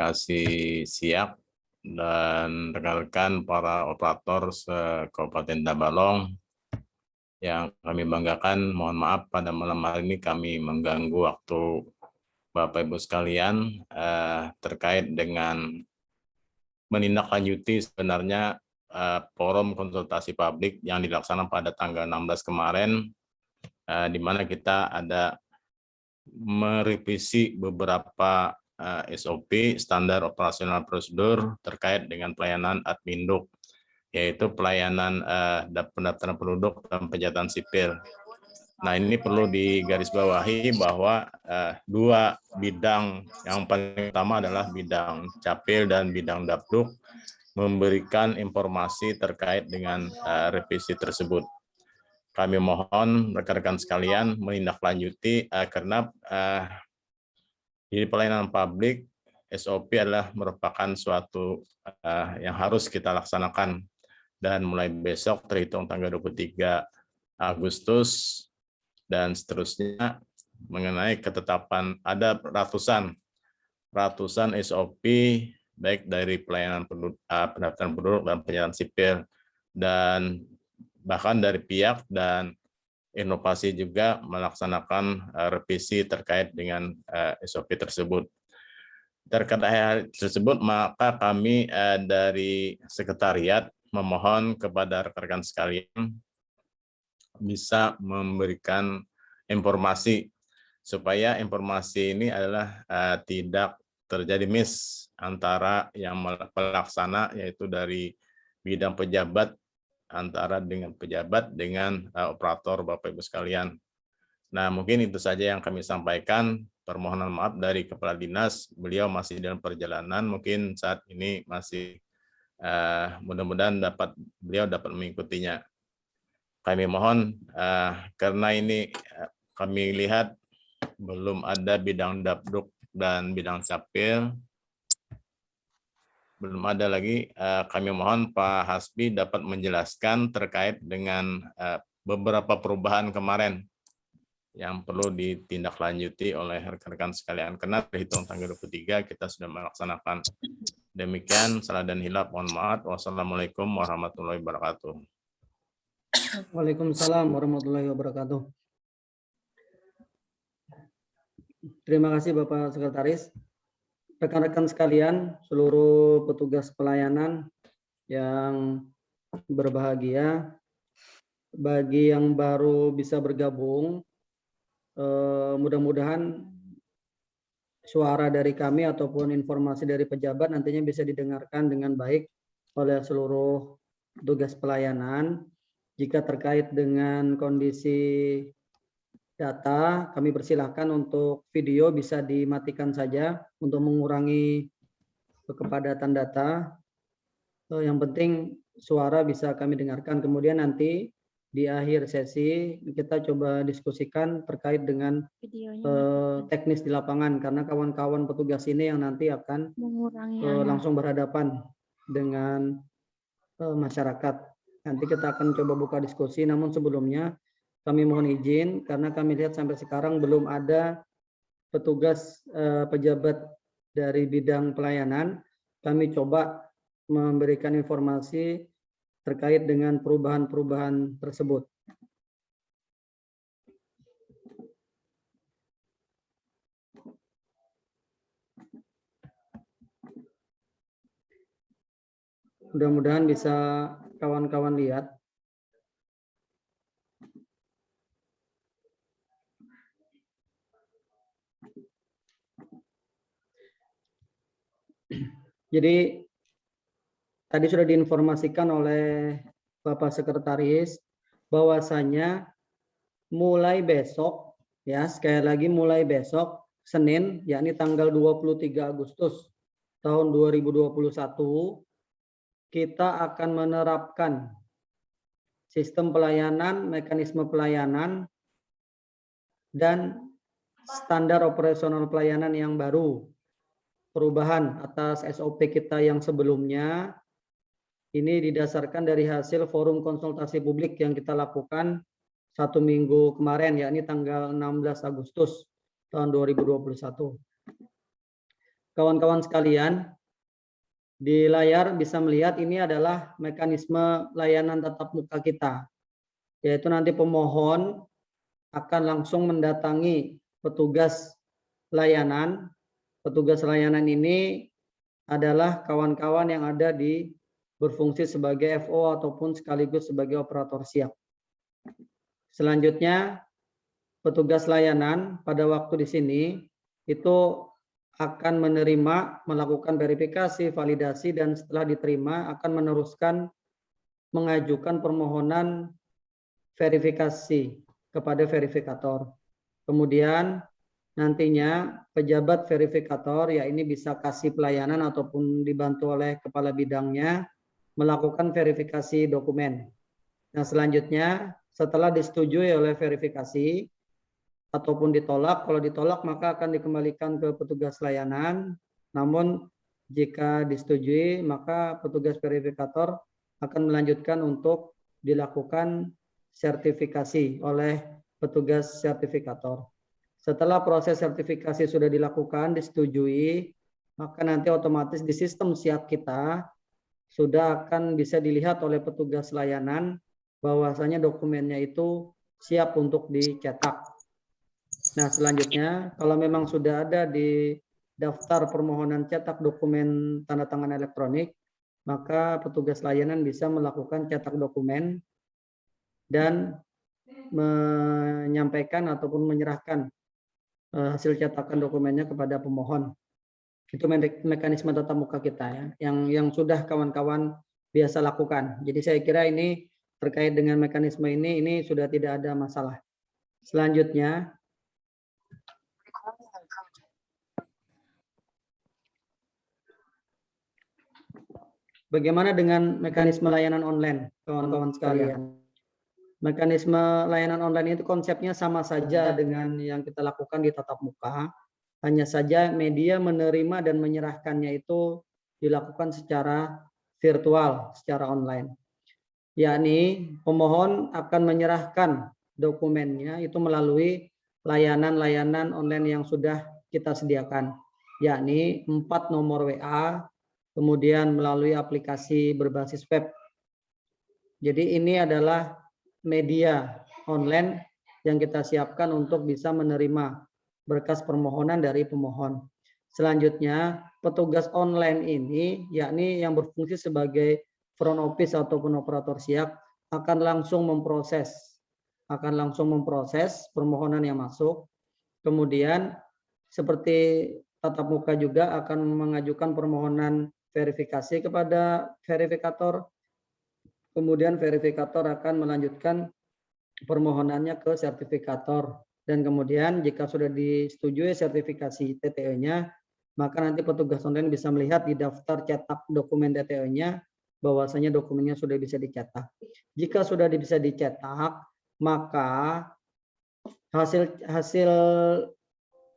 kasih siap dan rekan-rekan para operator se-Kabupaten Tabalong yang kami banggakan. Mohon maaf pada malam hari ini kami mengganggu waktu Bapak Ibu sekalian terkait dengan menindaklanjuti sebenarnya forum konsultasi publik yang dilaksanakan pada tanggal 16 kemarin, di mana kita ada merevisi beberapa SOP, standar operasional prosedur terkait dengan pelayanan Adminduk, yaitu pelayanan pendaftaran penduduk dan pencatatan sipil. Nah, ini perlu digarisbawahi bahwa dua bidang yang paling utama adalah bidang Capil dan bidang Dapduk memberikan informasi terkait dengan revisi tersebut. Kami mohon rekan-rekan sekalian menindaklanjuti karena di pelayanan publik SOP adalah merupakan suatu yang harus kita laksanakan, dan mulai besok terhitung tanggal 23 Agustus dan seterusnya mengenai ketetapan ada ratusan SOP baik dari pelayanan pendaftaran penduduk dan pencatatan sipil, dan bahkan dari pihak dan inovasi juga melaksanakan revisi terkait dengan SOP tersebut. Terkait hal tersebut, maka kami dari sekretariat memohon kepada rekan-rekan sekalian bisa memberikan informasi supaya informasi ini adalah tidak terjadi miss antara yang pelaksana, yaitu dari bidang pejabat, antara dengan pejabat dengan operator Bapak Ibu sekalian. Nah, mungkin itu saja yang kami sampaikan. Permohonan maaf dari Kepala Dinas, beliau masih dalam perjalanan, mungkin saat ini masih mudah-mudahan beliau dapat mengikutinya. Kami mohon karena ini kami lihat belum ada bidang Dapduk dan bidang Capil, belum ada lagi. Kami mohon Pak Hasbi dapat menjelaskan terkait dengan beberapa perubahan kemarin yang perlu ditindaklanjuti oleh rekan-rekan sekalian, karena terhitung tanggal 23 kita sudah melaksanakan. Demikian, salah dan hilaf mohon maaf. Wassalamualaikum warahmatullahi wabarakatuh. Waalaikumsalam warahmatullahi wabarakatuh. Terima kasih Bapak Sekretaris. Rekan-rekan sekalian, seluruh petugas pelayanan yang berbahagia, bagi yang baru bisa bergabung, mudah-mudahan suara dari kami ataupun informasi dari pejabat nantinya bisa didengarkan dengan baik oleh seluruh petugas pelayanan. Jika terkait dengan kondisi data, kami persilahkan untuk video bisa dimatikan saja untuk mengurangi kepadatan data. Yang penting suara bisa kami dengarkan. Kemudian nanti di akhir sesi kita coba diskusikan terkait dengan teknis di lapangan, karena kawan-kawan petugas ini yang nanti akan langsung berhadapan dengan masyarakat. Nanti kita akan coba buka diskusi, namun sebelumnya kami mohon izin karena kami lihat sampai sekarang belum ada petugas pejabat dari bidang pelayanan. Kami coba memberikan informasi terkait dengan perubahan-perubahan tersebut. Mudah-mudahan bisa kawan-kawan lihat. Jadi tadi sudah diinformasikan oleh Bapak Sekretaris bahwasanya mulai besok, ya sekali lagi mulai besok Senin, yakni tanggal 23 Agustus tahun 2021, kita akan menerapkan sistem pelayanan, mekanisme pelayanan, dan standar operasional pelayanan yang baru. Perubahan atas SOP kita yang sebelumnya ini didasarkan dari hasil forum konsultasi publik yang kita lakukan 1 minggu kemarin, yakni tanggal 16 Agustus tahun 2021. kawan-kawan sekalian, di layar bisa melihat ini adalah mekanisme layanan tatap muka kita, yaitu nanti pemohon akan langsung mendatangi petugas layanan. Petugas layanan ini adalah kawan-kawan yang ada di berfungsi sebagai FO ataupun sekaligus sebagai operator siap. Selanjutnya, petugas layanan pada waktu di sini itu akan menerima, melakukan verifikasi, validasi, dan setelah diterima akan meneruskan mengajukan permohonan verifikasi kepada verifikator. Kemudian nantinya pejabat verifikator, ya ini bisa kasih pelayanan ataupun dibantu oleh kepala bidangnya, melakukan verifikasi dokumen. Nah, selanjutnya setelah disetujui oleh verifikasi ataupun ditolak, kalau ditolak maka akan dikembalikan ke petugas layanan. Namun jika disetujui maka petugas verifikator akan melanjutkan untuk dilakukan sertifikasi oleh petugas sertifikator. Setelah proses sertifikasi sudah dilakukan, disetujui, maka nanti otomatis di sistem siap kita sudah akan bisa dilihat oleh petugas layanan bahwasanya dokumennya itu siap untuk dicetak. Nah, selanjutnya kalau memang sudah ada di daftar permohonan cetak dokumen tanda tangan elektronik, maka petugas layanan bisa melakukan cetak dokumen dan menyampaikan ataupun menyerahkan hasil cetakan dokumennya kepada pemohon. Itu mekanisme tatap muka kita ya, yang sudah kawan-kawan biasa lakukan. Jadi saya kira ini terkait dengan mekanisme ini sudah tidak ada masalah. Selanjutnya, bagaimana dengan mekanisme layanan online, kawan-kawan sekalian? Mekanisme layanan online itu konsepnya sama saja dengan yang kita lakukan di tatap muka. Hanya saja media menerima dan menyerahkannya itu dilakukan secara virtual, secara online. Yakni pemohon akan menyerahkan dokumennya itu melalui layanan-layanan online yang sudah kita sediakan. Yakni 4 nomor WA, kemudian melalui aplikasi berbasis web. Jadi ini adalah media online yang kita siapkan untuk bisa menerima berkas permohonan dari pemohon. Selanjutnya, petugas online ini, yakni yang berfungsi sebagai front office ataupun operator siap, akan langsung memproses permohonan yang masuk. Kemudian, seperti tatap muka juga akan mengajukan permohonan verifikasi kepada verifikator. Kemudian verifikator akan melanjutkan permohonannya ke sertifikator. Dan kemudian jika sudah disetujui sertifikasi TTE-nya, maka nanti petugas online bisa melihat di daftar cetak dokumen TTE-nya bahwasanya dokumennya sudah bisa dicetak. Jika sudah bisa dicetak, maka hasil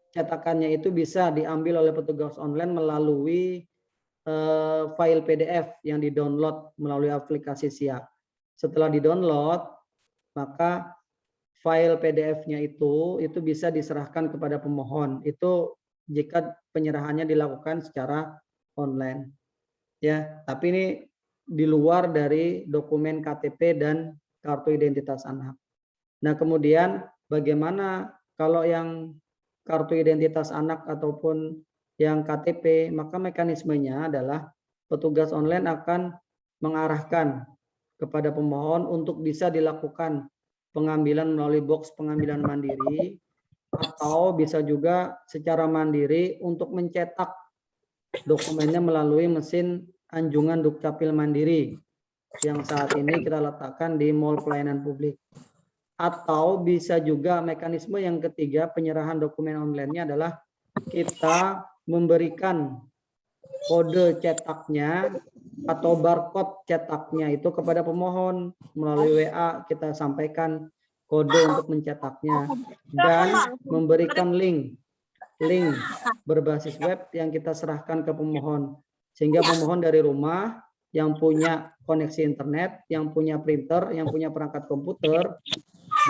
cetakannya itu bisa diambil oleh petugas online melalui file PDF yang di-download melalui aplikasi siap. Setelah di-download, maka file PDF-nya itu bisa diserahkan kepada pemohon. Itu jika penyerahannya dilakukan secara online. Ya, tapi ini di luar dari dokumen KTP dan kartu identitas anak. Nah, kemudian bagaimana kalau yang kartu identitas anak ataupun yang KTP, maka mekanismenya adalah petugas online akan mengarahkan kepada pemohon untuk bisa dilakukan pengambilan melalui box pengambilan mandiri atau bisa juga secara mandiri untuk mencetak dokumennya melalui mesin anjungan Dukcapil Mandiri yang saat ini kita letakkan di Mall Pelayanan Publik. Atau bisa juga mekanisme yang ketiga penyerahan dokumen online-nya adalah kita memberikan kode cetaknya atau barcode cetaknya itu kepada pemohon melalui WA, kita sampaikan kode untuk mencetaknya dan memberikan link berbasis web yang kita serahkan ke pemohon sehingga pemohon dari rumah yang punya koneksi internet, yang punya printer, yang punya perangkat komputer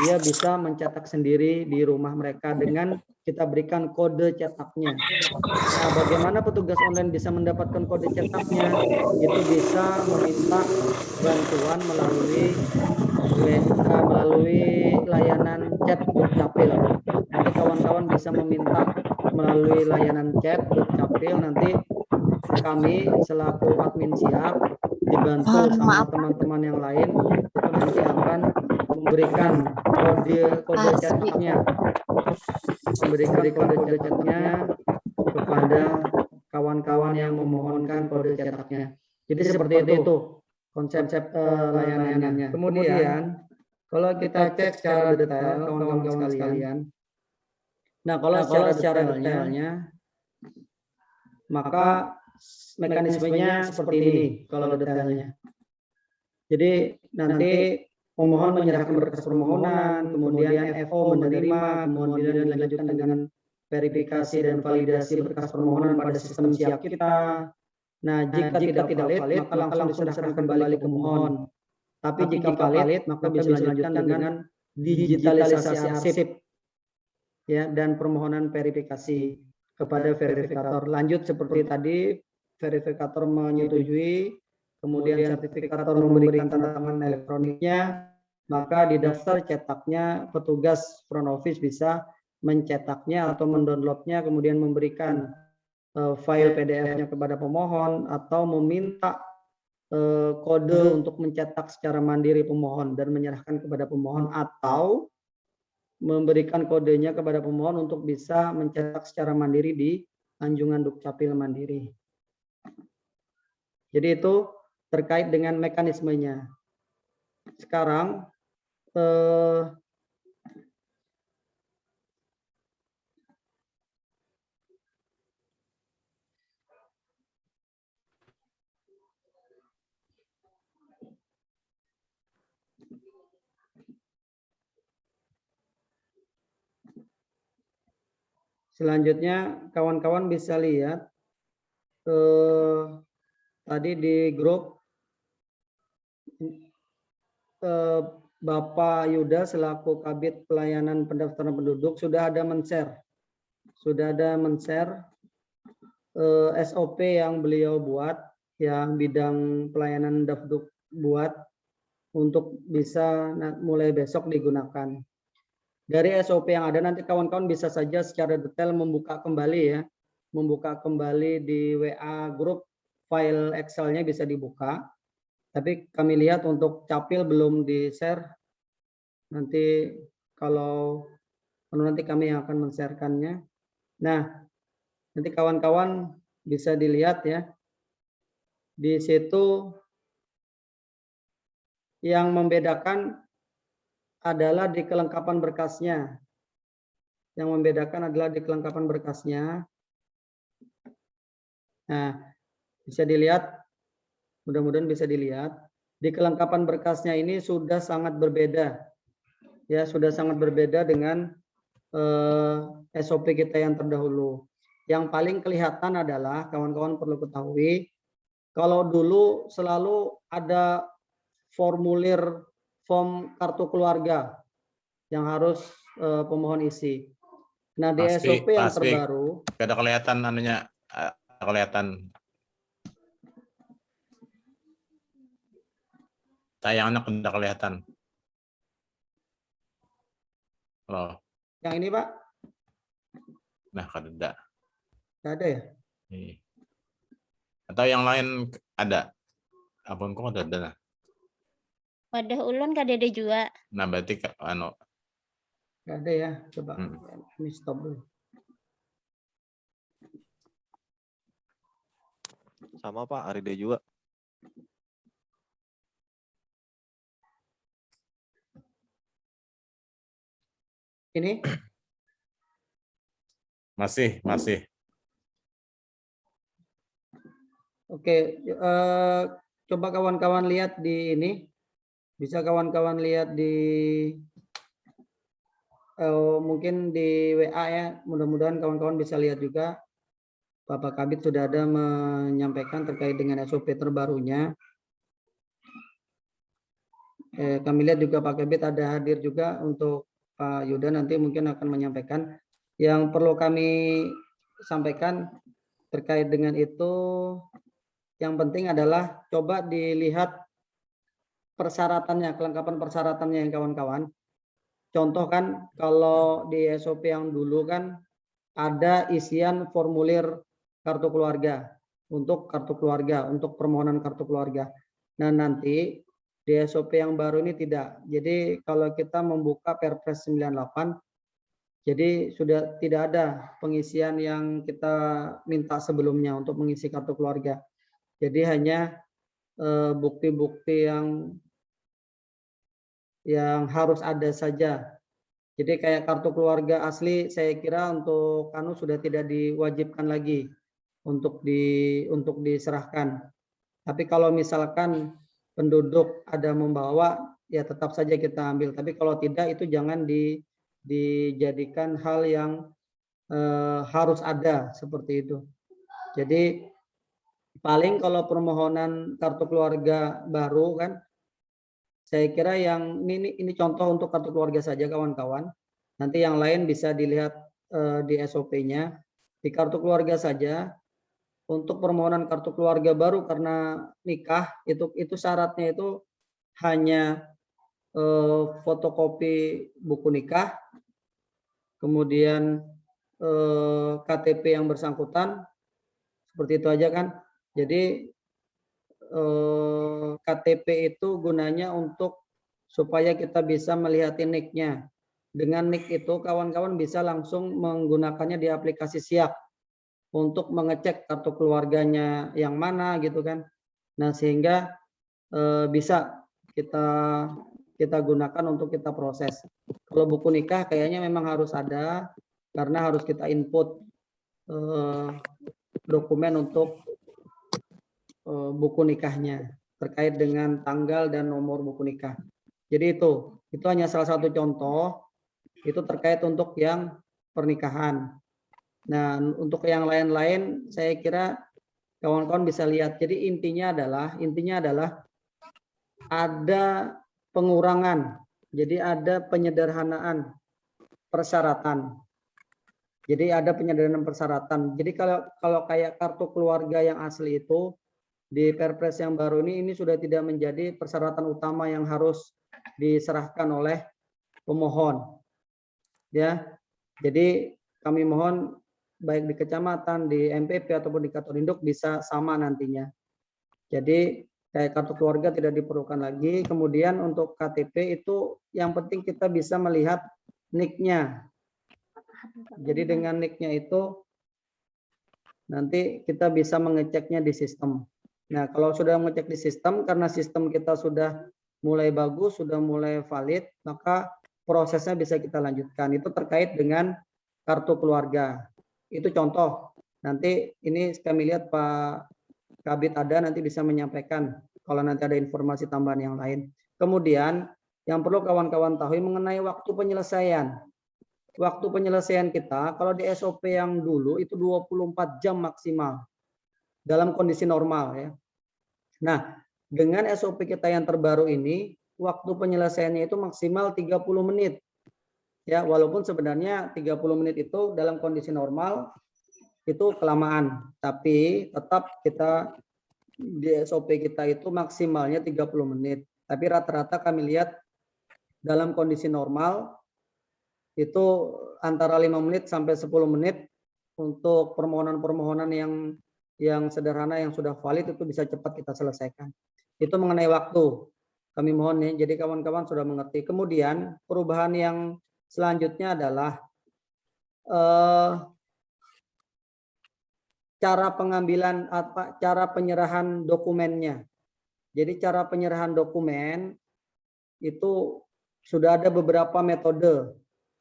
dia bisa mencetak sendiri di rumah mereka dengan kita berikan kode cetaknya. Nah, bagaimana petugas online bisa mendapatkan kode cetaknya? Itu bisa meminta bantuan melalui layanan chat Dukcapil. Nanti kawan-kawan bisa meminta melalui layanan chat Dukcapil, nanti kami selaku admin siap dibantu sama teman-teman yang lain itu nanti akan memberikan kode cetaknya, kepada kawan-kawan yang memohonkan kode cetaknya. Jadi seperti itu konsep layanannya. Kemudian kalau kita cek secara detail kawan-kawan sekalian, nah kalau secara detailnya maka mekanismenya seperti ini kalau detailnya. Jadi nanti pemohon menyerahkan berkas permohonan, kemudian FO menerima, kemudian dilanjutkan dengan verifikasi dan validasi berkas permohonan pada sistem siap kita. Nah, jika tidak valid, maka langsung diserahkan kembali ke pemohon. Tapi jika valid, maka bisa dilanjutkan dengan digitalisasi arsip ya, dan permohonan verifikasi kepada verifikator. Lanjut seperti tadi, verifikator menyetujui, kemudian sertifikator memberikan tanda tangan elektroniknya, maka di daftar cetaknya petugas front office bisa mencetaknya atau mendownloadnya, kemudian memberikan file PDF-nya kepada pemohon atau meminta kode untuk mencetak secara mandiri pemohon dan menyerahkan kepada pemohon, atau memberikan kodenya kepada pemohon untuk bisa mencetak secara mandiri di Anjungan Dukcapil Mandiri. Jadi itu terkait dengan mekanismenya. Sekarang selanjutnya kawan-kawan bisa lihat tadi di grup Bapak Yuda selaku Kabid Pelayanan Pendaftaran Penduduk sudah ada men-share SOP yang beliau buat, yang bidang pelayanan Dafduk buat untuk bisa mulai besok digunakan. Dari SOP yang ada nanti kawan-kawan bisa saja secara detail membuka kembali di WA grup, file Excel-nya bisa dibuka. Tapi kami lihat untuk Capil belum di-share. Nanti kalau nanti kami yang akan men-share-kannya. Nah, nanti kawan-kawan bisa dilihat ya. Di situ yang membedakan adalah di kelengkapan berkasnya. Yang membedakan adalah di kelengkapan berkasnya. Nah, bisa dilihat, mudah-mudahan bisa dilihat. Di kelengkapan berkasnya ini sudah sangat berbeda. Ya, sudah sangat berbeda dengan SOP kita yang terdahulu. Yang paling kelihatan adalah, kawan-kawan perlu ketahui, kalau dulu selalu ada formulir form kartu keluarga yang harus pemohon isi. Nah, di SOP yang terbaru ada kelihatan anunya, kelihatan tayangannya udah kelihatan. Loh. Yang ini, Pak? Nah, kada. Nggak ada ya? Atau yang lain ada? Abang kok ada? Wadah ulun kada ada juga. Nah, berarti nggak ada ya, coba ini stop dulu. Sama Pak, Aride juga. Ini? Masih. Oke, coba kawan-kawan lihat di ini. Bisa kawan-kawan lihat di mungkin di WA ya. Mudah-mudahan kawan-kawan bisa lihat juga. Bapak Kabid sudah ada menyampaikan terkait dengan SOP terbarunya. Kami lihat juga Pak Kabid ada hadir juga untuk Pak Yuda nanti mungkin akan menyampaikan. Yang perlu kami sampaikan terkait dengan itu, yang penting adalah coba dilihat persyaratannya, kelengkapan persyaratannya yang kawan-kawan. Contoh kan kalau di SOP yang dulu kan ada isian formulir kartu keluarga untuk permohonan kartu keluarga. Nah, nanti di SOP yang baru ini tidak. Jadi kalau kita membuka Perpres 98, jadi sudah tidak ada pengisian yang kita minta sebelumnya untuk mengisi kartu keluarga. Jadi hanya bukti-bukti yang harus ada saja. Jadi kayak kartu keluarga asli, saya kira untuk sudah tidak diwajibkan lagi untuk diserahkan. Tapi kalau misalkan penduduk ada membawa, ya tetap saja kita ambil. Tapi kalau tidak, itu jangan dijadikan hal yang harus ada seperti itu. Jadi paling kalau permohonan kartu keluarga baru kan, saya kira yang ini contoh untuk kartu keluarga saja kawan-kawan. Nanti yang lain bisa dilihat di SOP-nya. Di kartu keluarga saja, untuk permohonan kartu keluarga baru karena nikah itu syaratnya itu hanya fotokopi buku nikah, kemudian KTP yang bersangkutan, seperti itu aja kan. Jadi KTP itu gunanya untuk supaya kita bisa melihat NIK-nya. Dengan NIK itu kawan-kawan bisa langsung menggunakannya di aplikasi Siak untuk mengecek kartu keluarganya yang mana gitu kan. Nah, sehingga bisa kita gunakan untuk kita proses. Kalau buku nikah kayaknya memang harus ada karena harus kita input dokumen untuk buku nikahnya terkait dengan tanggal dan nomor buku nikah. Jadi itu hanya salah satu contoh, itu terkait untuk yang pernikahan. Nah, untuk yang lain-lain saya kira kawan-kawan bisa lihat. Jadi intinya adalah ada pengurangan. Jadi ada penyederhanaan persyaratan. Jadi ada penyederhanaan persyaratan. Jadi kalau kayak kartu keluarga yang asli itu di Perpres yang baru ini sudah tidak menjadi persyaratan utama yang harus diserahkan oleh pemohon. Ya. Jadi kami mohon baik di kecamatan, di MPP ataupun di Kantor Induk bisa sama nantinya. Jadi kayak kartu keluarga tidak diperlukan lagi. Kemudian untuk KTP itu yang penting kita bisa melihat NIK-nya. Jadi dengan NIK-nya itu nanti kita bisa mengeceknya di sistem. Nah, kalau sudah mengecek di sistem, karena sistem kita sudah mulai bagus, sudah mulai valid, maka prosesnya bisa kita lanjutkan. Itu terkait dengan kartu keluarga. Itu contoh. Nanti ini kami lihat Pak Kabid ada, nanti bisa menyampaikan kalau nanti ada informasi tambahan yang lain. Kemudian, yang perlu kawan-kawan tahu mengenai waktu penyelesaian. Waktu penyelesaian kita, kalau di SOP yang dulu itu 24 jam maksimal dalam kondisi normal ya. Nah, dengan SOP kita yang terbaru ini, waktu penyelesaiannya itu maksimal 30 menit. Ya, walaupun sebenarnya 30 menit itu dalam kondisi normal itu kelamaan, tapi tetap kita di SOP kita itu maksimalnya 30 menit. Tapi rata-rata kami lihat dalam kondisi normal itu antara 5 menit sampai 10 menit untuk permohonan-permohonan yang sederhana yang sudah valid itu bisa cepat kita selesaikan. Itu mengenai waktu. Kami mohon ya, jadi kawan-kawan sudah mengerti. Kemudian perubahan yang selanjutnya adalah cara pengambilan cara penyerahan dokumennya. Jadi cara penyerahan dokumen itu sudah ada beberapa metode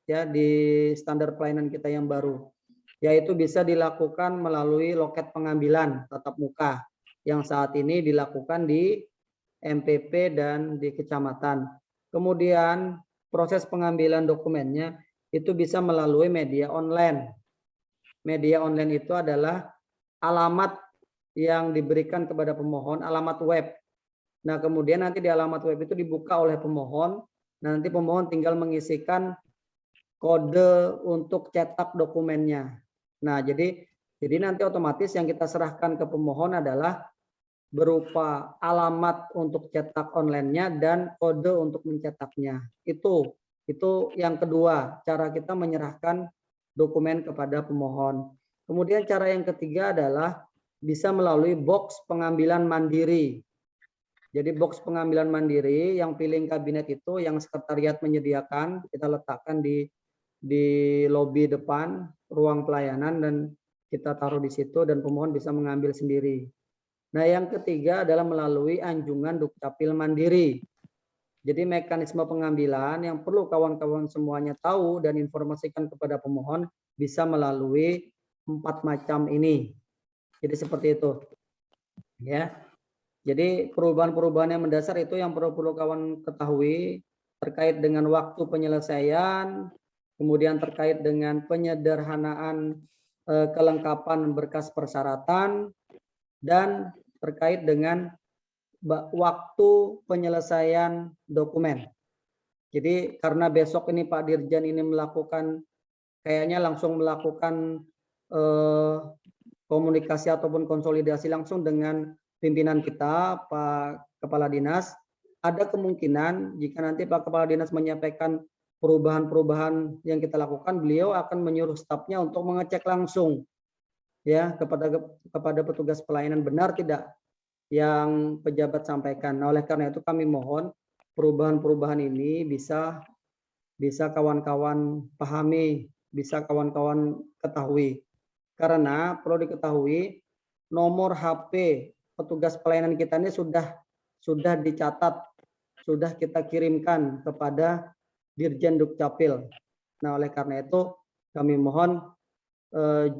ya di standar pelayanan kita yang baru. Yaitu bisa dilakukan melalui loket pengambilan tatap muka yang saat ini dilakukan di MPP dan di kecamatan. Kemudian proses pengambilan dokumennya itu bisa melalui media online. Media online itu adalah alamat yang diberikan kepada pemohon, alamat web. Nah, kemudian nanti di alamat web itu dibuka oleh pemohon. Nanti pemohon tinggal mengisikan kode untuk cetak dokumennya. Nah, jadi nanti otomatis yang kita serahkan ke pemohon adalah berupa alamat untuk cetak online-nya dan kode untuk mencetaknya. Itu yang kedua, cara kita menyerahkan dokumen kepada pemohon. Kemudian cara yang ketiga adalah bisa melalui box pengambilan mandiri. Jadi box pengambilan mandiri yang piling kabinet itu yang sekretariat menyediakan, kita letakkan di lobi depan ruang pelayanan dan kita taruh di situ dan pemohon bisa mengambil sendiri. Nah, yang ketiga adalah melalui anjungan Dukcapil mandiri. Jadi mekanisme pengambilan yang perlu kawan-kawan semuanya tahu dan informasikan kepada pemohon bisa melalui 4 macam ini. Jadi seperti itu. Ya. Jadi perubahan-perubahan yang mendasar itu yang perlu kawan ketahui terkait dengan waktu penyelesaian, kemudian terkait dengan penyederhanaan kelengkapan berkas persyaratan, dan terkait dengan waktu penyelesaian dokumen. Jadi karena besok ini Pak Dirjen ini kayaknya langsung melakukan komunikasi ataupun konsolidasi langsung dengan pimpinan kita, Pak Kepala Dinas, ada kemungkinan jika nanti Pak Kepala Dinas menyampaikan perubahan-perubahan yang kita lakukan, beliau akan menyuruh stafnya untuk mengecek langsung ya kepada petugas pelayanan benar tidak yang pejabat sampaikan. Nah, oleh karena itu kami mohon perubahan-perubahan ini bisa kawan-kawan pahami, bisa kawan-kawan ketahui. Karena perlu diketahui nomor HP petugas pelayanan kita ini sudah dicatat, sudah kita kirimkan kepada Dirjen Dukcapil. Nah, oleh karena itu kami mohon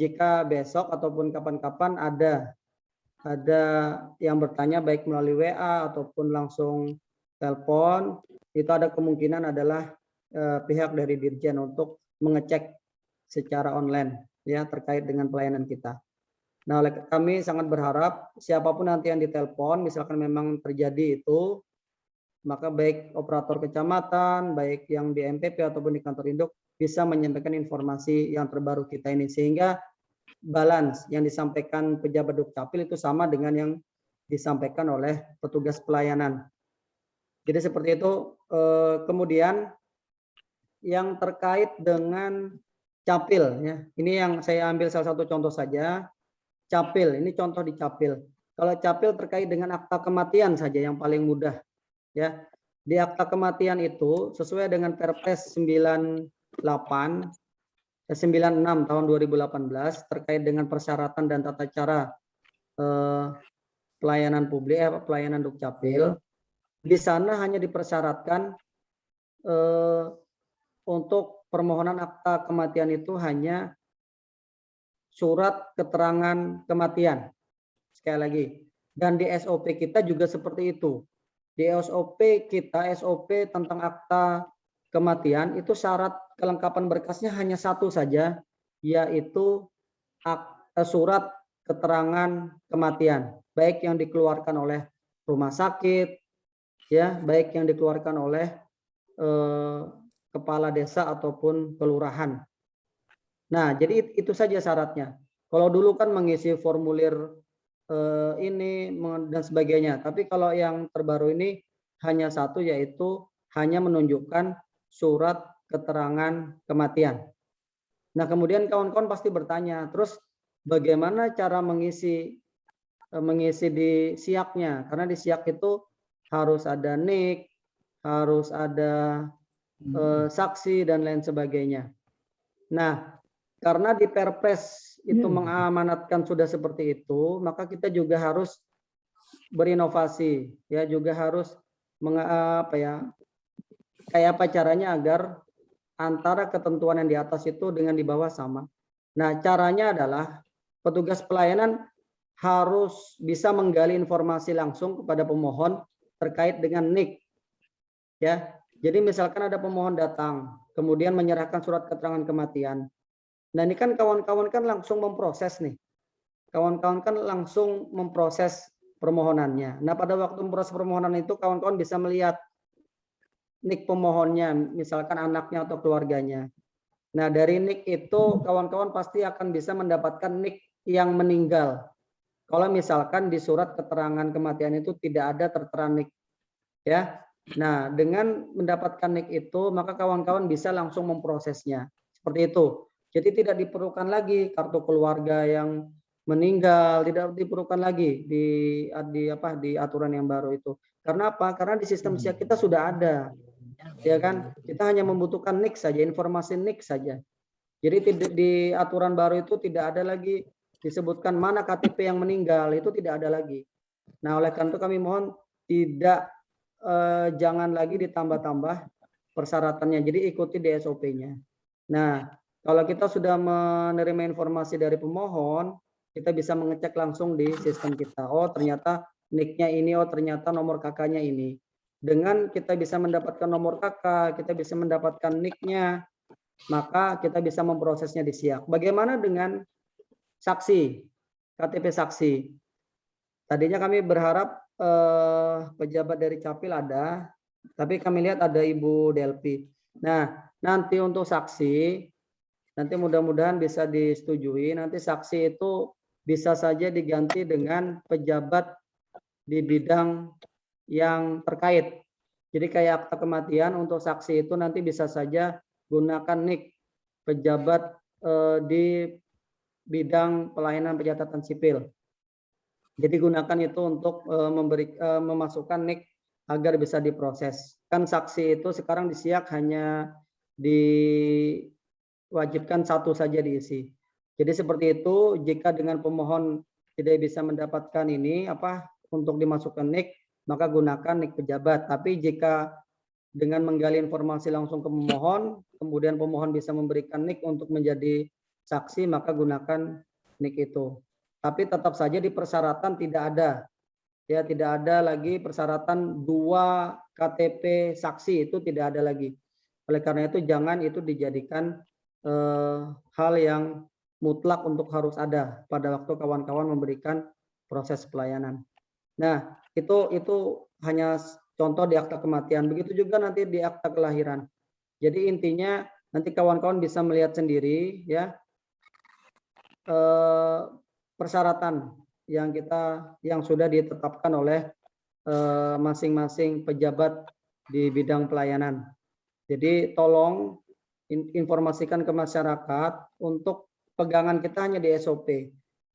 jika besok ataupun kapan-kapan ada yang bertanya baik melalui WA ataupun langsung telepon, itu ada kemungkinan adalah pihak dari Dirjen untuk mengecek secara online ya terkait dengan pelayanan kita. Nah, oleh kami sangat berharap siapapun nanti yang ditelepon, misalkan memang terjadi itu, maka baik operator kecamatan, baik yang di MPP ataupun di kantor induk bisa menyampaikan informasi yang terbaru kita ini sehingga balance yang disampaikan pejabat Dukcapil itu sama dengan yang disampaikan oleh petugas pelayanan. Jadi seperti itu. Kemudian yang terkait dengan capil ya, ini yang saya ambil salah satu contoh saja. Capil, ini contoh di capil. Kalau capil terkait dengan akta kematian saja yang paling mudah ya. Di akta kematian itu sesuai dengan Perpres 96 tahun 2018 terkait dengan persyaratan dan tata cara pelayanan publik, pelayanan Dukcapil. Di sana hanya dipersyaratkan untuk permohonan akta kematian itu hanya surat keterangan kematian. Sekali lagi. Dan di SOP kita juga seperti itu. Di SOP kita, SOP tentang akta kematian, itu syarat kelengkapan berkasnya hanya satu saja, yaitu surat keterangan kematian. Baik yang dikeluarkan oleh rumah sakit, ya, baik yang dikeluarkan oleh kepala desa ataupun kelurahan. Nah, jadi itu saja syaratnya. Kalau dulu kan mengisi formulir ini dan sebagainya. Tapi kalau yang terbaru ini hanya satu, yaitu hanya menunjukkan surat keterangan kematian. Nah, kemudian kawan-kawan pasti bertanya, terus bagaimana cara mengisi di siaknya? Karena di siak itu harus ada NIK, harus ada saksi dan lain sebagainya. Nah, karena di Perpres itu mengamanatkan sudah seperti itu, maka kita juga harus berinovasi, ya, juga harus kayak apa caranya agar antara ketentuan yang di atas itu dengan di bawah sama. Nah, caranya adalah petugas pelayanan harus bisa menggali informasi langsung kepada pemohon terkait dengan NIK, ya. Jadi misalkan ada pemohon datang, kemudian menyerahkan surat keterangan kematian. Nah, ini kan kawan-kawan kan langsung memproses nih. Kawan-kawan kan langsung memproses permohonannya. Nah, pada waktu memproses permohonan itu kawan-kawan bisa melihat nik pemohonnya, misalkan anaknya atau keluarganya. Nah, dari nik itu kawan-kawan pasti akan bisa mendapatkan nik yang meninggal. Kalau misalkan di surat keterangan kematian itu tidak ada tertera nik, ya. Nah, dengan mendapatkan nik itu, maka kawan-kawan bisa langsung memprosesnya. Seperti itu. Jadi tidak diperlukan lagi kartu keluarga yang meninggal, tidak diperlukan lagi di aturan yang baru itu. Karena apa? Karena di sistem siak kita sudah ada. Ya kan? Kita hanya membutuhkan nik saja, informasi nik saja. Jadi di aturan baru itu tidak ada lagi disebutkan mana KTP yang meninggal, itu tidak ada lagi. Nah, oleh karena itu kami mohon tidak jangan lagi ditambah-tambah persyaratannya. Jadi ikuti di SOP-nya. Nah, kalau kita sudah menerima informasi dari pemohon, kita bisa mengecek langsung di sistem kita. Oh, ternyata NIK-nya ini, oh ternyata nomor KK-nya ini. Dengan kita bisa mendapatkan nomor KK, kita bisa mendapatkan NIK-nya, maka kita bisa memprosesnya di SIAK. Bagaimana dengan saksi, KTP saksi? Tadinya kami berharap pejabat dari Capil ada, tapi kami lihat ada Ibu Delpi. Nah, nanti untuk saksi, nanti mudah-mudahan bisa disetujui. Nanti saksi itu bisa saja diganti dengan pejabat di bidang yang terkait. Jadi kayak akta kematian untuk saksi itu nanti bisa saja gunakan nik pejabat di bidang pelayanan pencatatan sipil. Jadi gunakan itu untuk memasukkan nik agar bisa diproses. Kan saksi itu sekarang di SIAK hanya diwajibkan satu saja diisi. Jadi seperti itu, jika dengan pemohon tidak bisa mendapatkan ini untuk dimasukkan nik, maka gunakan nik pejabat. Tapi jika dengan menggali informasi langsung ke pemohon, kemudian pemohon bisa memberikan nik untuk menjadi saksi, maka gunakan nik itu. Tapi tetap saja di persyaratan tidak ada. Ya, tidak ada lagi persyaratan 2 KTP saksi, itu tidak ada lagi. Oleh karena itu jangan itu dijadikan hal yang mutlak untuk harus ada pada waktu kawan-kawan memberikan proses pelayanan. Nah, itu hanya contoh di akta kematian. Begitu juga nanti di akta kelahiran. Jadi intinya nanti kawan-kawan bisa melihat sendiri ya persyaratan yang sudah ditetapkan oleh masing-masing pejabat di bidang pelayanan. Jadi tolong informasikan ke masyarakat untuk pegangan kita hanya di SOP.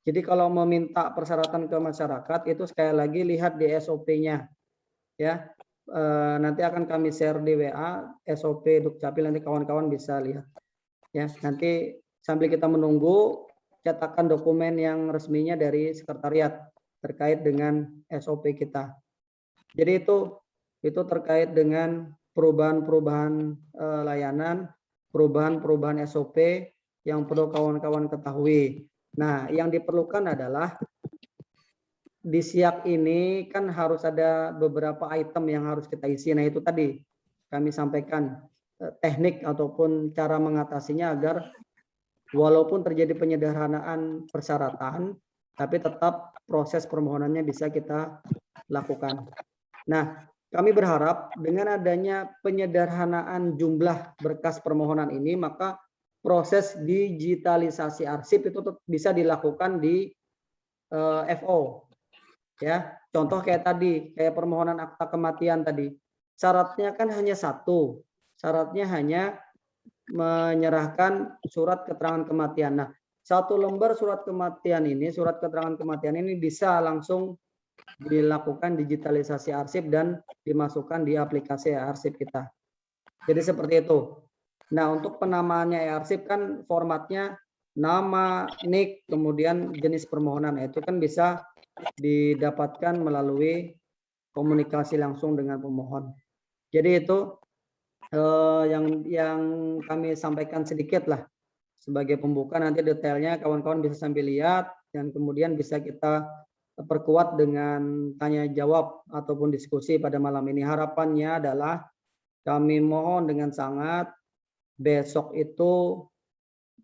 Jadi kalau meminta persyaratan ke masyarakat itu sekali lagi lihat di SOP-nya. Ya, nanti akan kami share di WA SOP Dukcapil, nanti kawan-kawan bisa lihat. Ya, nanti sambil kita menunggu cetakan dokumen yang resminya dari sekretariat terkait dengan SOP kita. Jadi itu terkait dengan perubahan-perubahan layanan, perubahan-perubahan SOP yang perlu kawan-kawan ketahui. Nah, yang diperlukan adalah di SIAK ini kan harus ada beberapa item yang harus kita isi. Nah, itu tadi kami sampaikan teknik ataupun cara mengatasinya agar walaupun terjadi penyederhanaan persyaratan, tapi tetap proses permohonannya bisa kita lakukan. Nah, kami berharap dengan adanya penyederhanaan jumlah berkas permohonan ini, maka proses digitalisasi arsip itu bisa dilakukan di FO. Ya, contoh kayak tadi, kayak permohonan akta kematian tadi. Syaratnya kan hanya satu. Syaratnya hanya menyerahkan surat keterangan kematian. Nah, satu lembar surat keterangan kematian ini bisa langsung dilakukan digitalisasi arsip dan dimasukkan di aplikasi arsip kita. Jadi seperti itu. Nah, untuk penamaannya arsip kan formatnya nama, nik, kemudian jenis permohonan. Itu kan bisa didapatkan melalui komunikasi langsung dengan pemohon. Jadi itu yang kami sampaikan sedikit lah sebagai pembuka. Nanti detailnya kawan-kawan bisa sambil lihat dan kemudian bisa kita perkuat dengan tanya jawab ataupun diskusi pada malam ini. Harapannya adalah kami mohon dengan sangat besok itu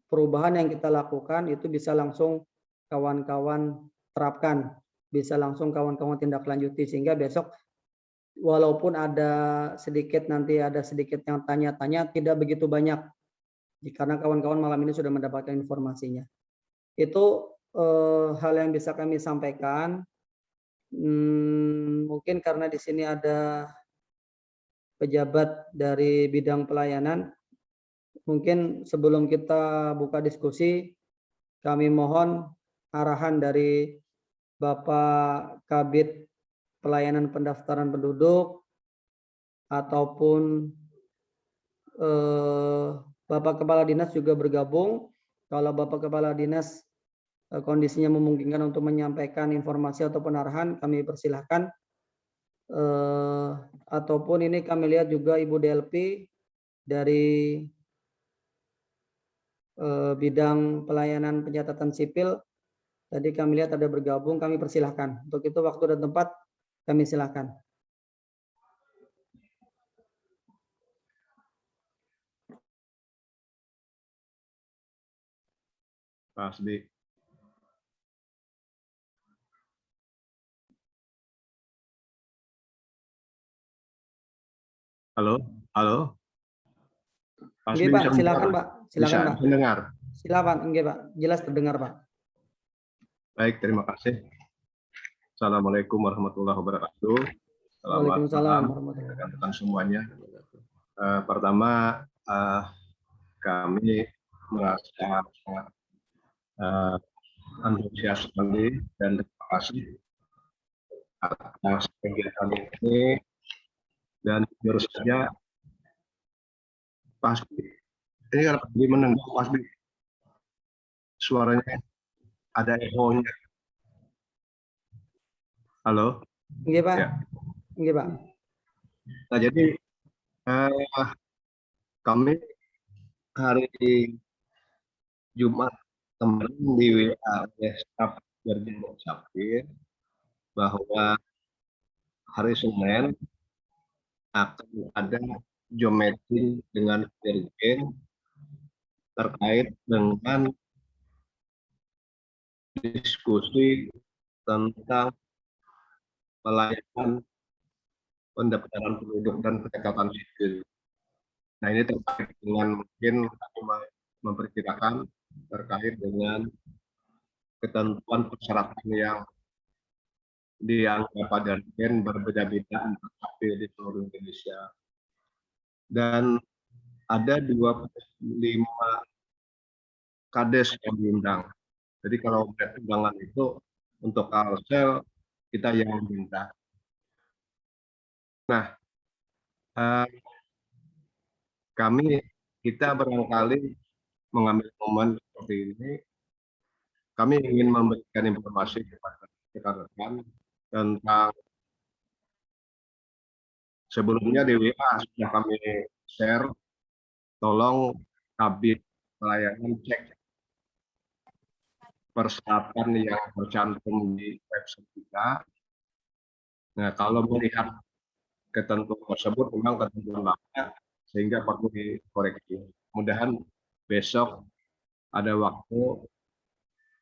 perubahan yang kita lakukan itu bisa langsung kawan-kawan terapkan. bisa langsung kawan-kawan tindak lanjuti, sehingga besok walaupun ada sedikit yang tanya-tanya, tidak begitu banyak karena kawan-kawan malam ini sudah mendapatkan informasinya. Itu hal yang bisa kami sampaikan. Mungkin karena di sini ada pejabat dari bidang pelayanan, mungkin sebelum kita buka diskusi, kami mohon arahan dari Bapak Kabid Pelayanan Pendaftaran Penduduk ataupun Bapak Kepala Dinas juga bergabung. Kalau Bapak Kepala Dinas kondisinya memungkinkan untuk menyampaikan informasi ataupun arahan, kami persilahkan. Ataupun ini kami lihat juga Ibu DLP dari bidang pelayanan pencatatan sipil. Tadi kami lihat ada bergabung, kami persilahkan. Untuk itu waktu dan tempat kami silakan. Pak Asbi. Halo, halo. Pak Oke, Asbi Pak, bisa silakan, mendengar? Pak. Silakan, Bisa Pak. mendengar. Silakan, enggak, Pak. Jelas terdengar, Pak. Baik, terima kasih. Assalamualaikum warahmatullahi wabarakatuh. Selamat Waalaikumsalam malam warahmatullahi wabarakatuh. rekan-rekan semuanya. Pertama, kami merasa sangat antusias sekali dan terima kasih atas kegiatan ini, dan tentu saja pasti ini kan di menengah pasti suaranya ada echo-nya. Halo. Enggak, Pak. Ya. Enggak, Pak. Nah, jadi kami hari Jumat kemarin di WA oleh staf Dirjen Dukcapil bahwa hari Senin akan ada Zoom meeting dengan Dirjen terkait dengan diskusi tentang pelayanan pendaftaran penduduk dan pencatatan sipil. Nah, ini terkait dengan mungkin kami memperkirakan terkait dengan ketentuan persyaratan yang dianggap pada Dirjen berbeda-beda di seluruh Indonesia. Dan ada 25 kades yang diundang. Jadi kalau undangan itu untuk Kalsel kita yang meminta. Nah, kita barangkali mengambil momen seperti ini, kami ingin memberikan informasi kepada rekan-rekan tentang sebelumnya di WA sudah kami share, tolong Kabid Pelayanan cek persyaratan yang tercantum di website kita. Nah, kalau melihat ketentuan tersebut memang ketentuan lama sehingga perlu dikoreksi. Mudah-mudahan besok ada waktu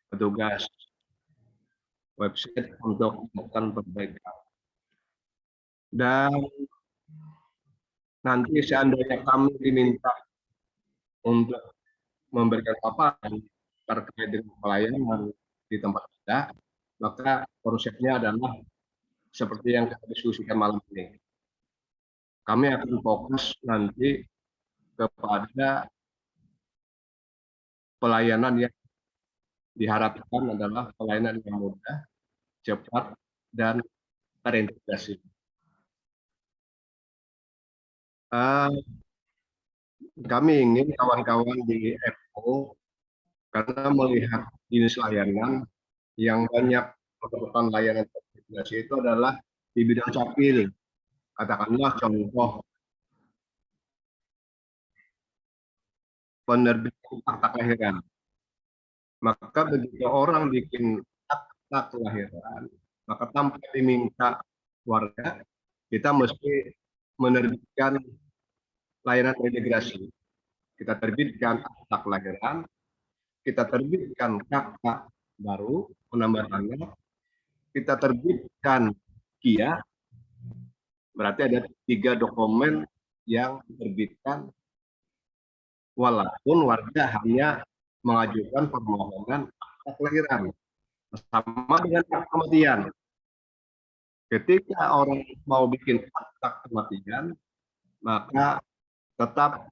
petugas website untuk melakukan perbaikan. Dan nanti seandainya kami diminta untuk memberikan paparan terkait dengan pelayanan di tempat kita, maka konsepnya adalah seperti yang kita diskusikan malam ini. Kami akan fokus nanti kepada pelayanan yang diharapkan adalah pelayanan yang mudah, cepat, dan terintegrasi. Kami ingin kawan-kawan di FO, karena melihat jenis layanan yang banyak melakukan layanan terintegrasi itu adalah di bidang capil. Katakanlah contoh penerbitan akta kelahiran. Maka begitu orang bikin akta kelahiran, maka tanpa diminta warga, kita mesti menerbitkan layanan integrasi. Kita terbitkan akta kelahiran, kita terbitkan kakak baru penambahannya, kita terbitkan KIA, berarti ada 3 dokumen yang diterbitkan walaupun warga hanya mengajukan permohonan akta kelahiran sama dengan akta kematian. Ketika orang mau bikin akta kematian, maka tetap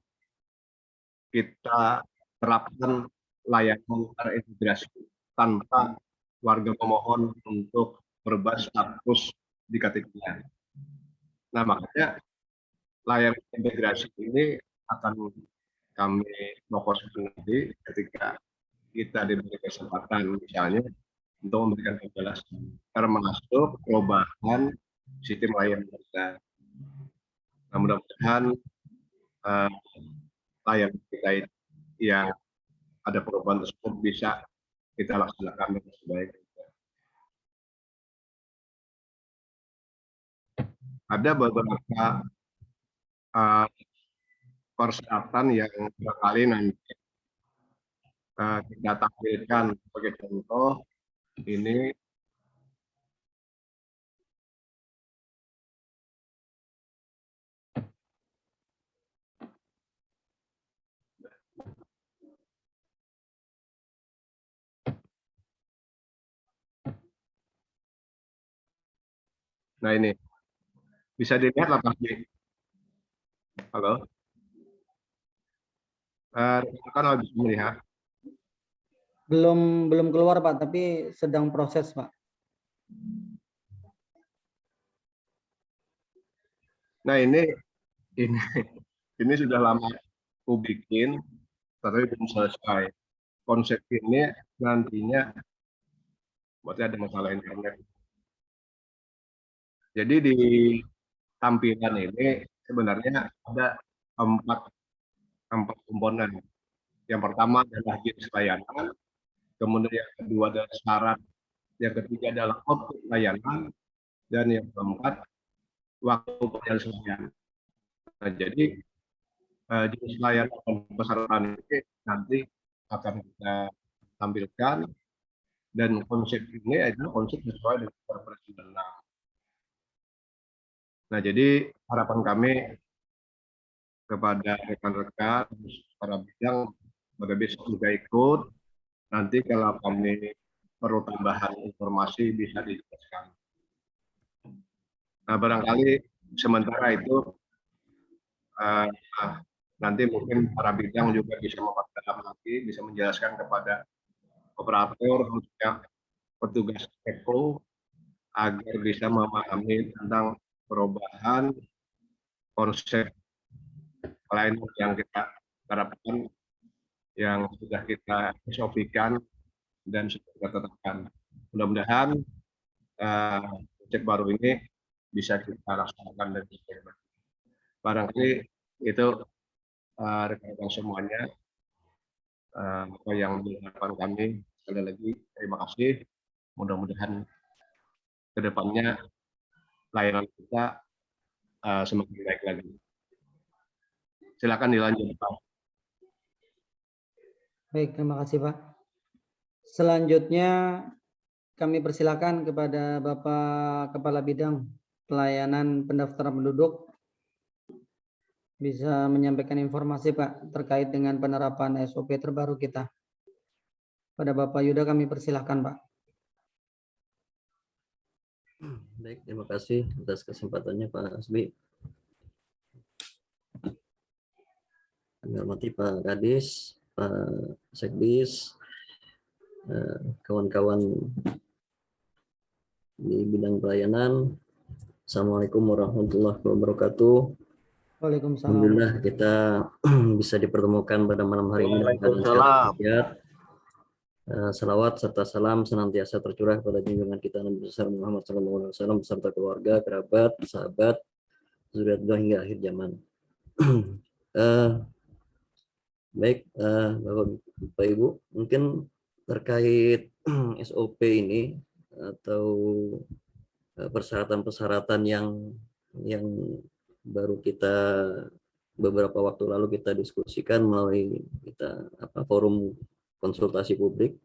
kita terapkan layanan terintegrasi tanpa warga pemohon untuk berubah status di KTP-nya. Nah, makanya layanan integrasi ini akan kami fokuskan nanti ketika kita diberi kesempatan misalnya untuk memberikan penjelasan termasuk perubahan sistem layanan kita. Nah, mudah-mudahan layanan kita yang ada perubahan tersebut bisa kita laksanakan dengan sebaik-baiknya. Ada beberapa persyaratan yang barangkali nanti kita tampilkan sebagai contoh ini. Nah, ini bisa dilihat lah Pak. Halo, rekan harus melihat. Belum keluar Pak, tapi sedang proses Pak. Nah, ini sudah lama aku bikin, tapi belum selesai. Konsep ini nantinya berarti ada masalah internet. Jadi di tampilan ini sebenarnya ada empat komponen. Yang pertama adalah jenis layanan, kemudian yang kedua adalah syarat, yang ketiga adalah output layanan, dan yang keempat waktu penyelesaian. Nah, jadi jenis layanan dan persyaratan ini nanti akan kita tampilkan, dan konsep ini adalah konsep sesuai dengan Perpres 96. Nah, jadi harapan kami kepada rekan-rekan para bidang pada besok juga ikut. Nanti kalau kami perlu tambahan informasi bisa dijelaskan. Nah, barangkali sementara itu nanti mungkin para bidang juga bisa memperdalam lagi, bisa menjelaskan kepada operator, khususnya petugas EPO, agar bisa memahami tentang perubahan konsep pelayanan yang kita harapkan, yang sudah kita SOP-kan dan sudah kita tetapkan. Mudah-mudahan konsep baru ini bisa kita laksanakan dan barangkali itu rekan-rekan semuanya apa yang dilakukan kami. Sekali lagi terima kasih. Mudah-mudahan kedepannya layanan kita semakin baik lagi. Silakan dilanjut Pak. Baik, terima kasih Pak. Selanjutnya kami persilakan kepada Bapak Kepala Bidang Pelayanan Pendaftaran Penduduk bisa menyampaikan informasi Pak terkait dengan penerapan SOP terbaru kita. Pada Bapak Yuda kami persilakan Pak. Baik, terima kasih atas kesempatannya Pak Asbi. Kami hormati Pak Kadis, Pak Sekdis, kawan-kawan di bidang pelayanan. Assalamualaikum warahmatullahi wabarakatuh. Waalaikumsalam. Alhamdulillah kita bisa dipertemukan pada malam hari ini. Salawat serta salam senantiasa tercurah kepada junjungan kita Nabi besar Muhammad SAW beserta keluarga, kerabat, sahabat, zuriatullah hingga akhir zaman. Baik, Bapak Ibu, mungkin terkait SOP ini atau persyaratan-persyaratan yang baru kita beberapa waktu lalu kita diskusikan melalui forum konsultasi publik.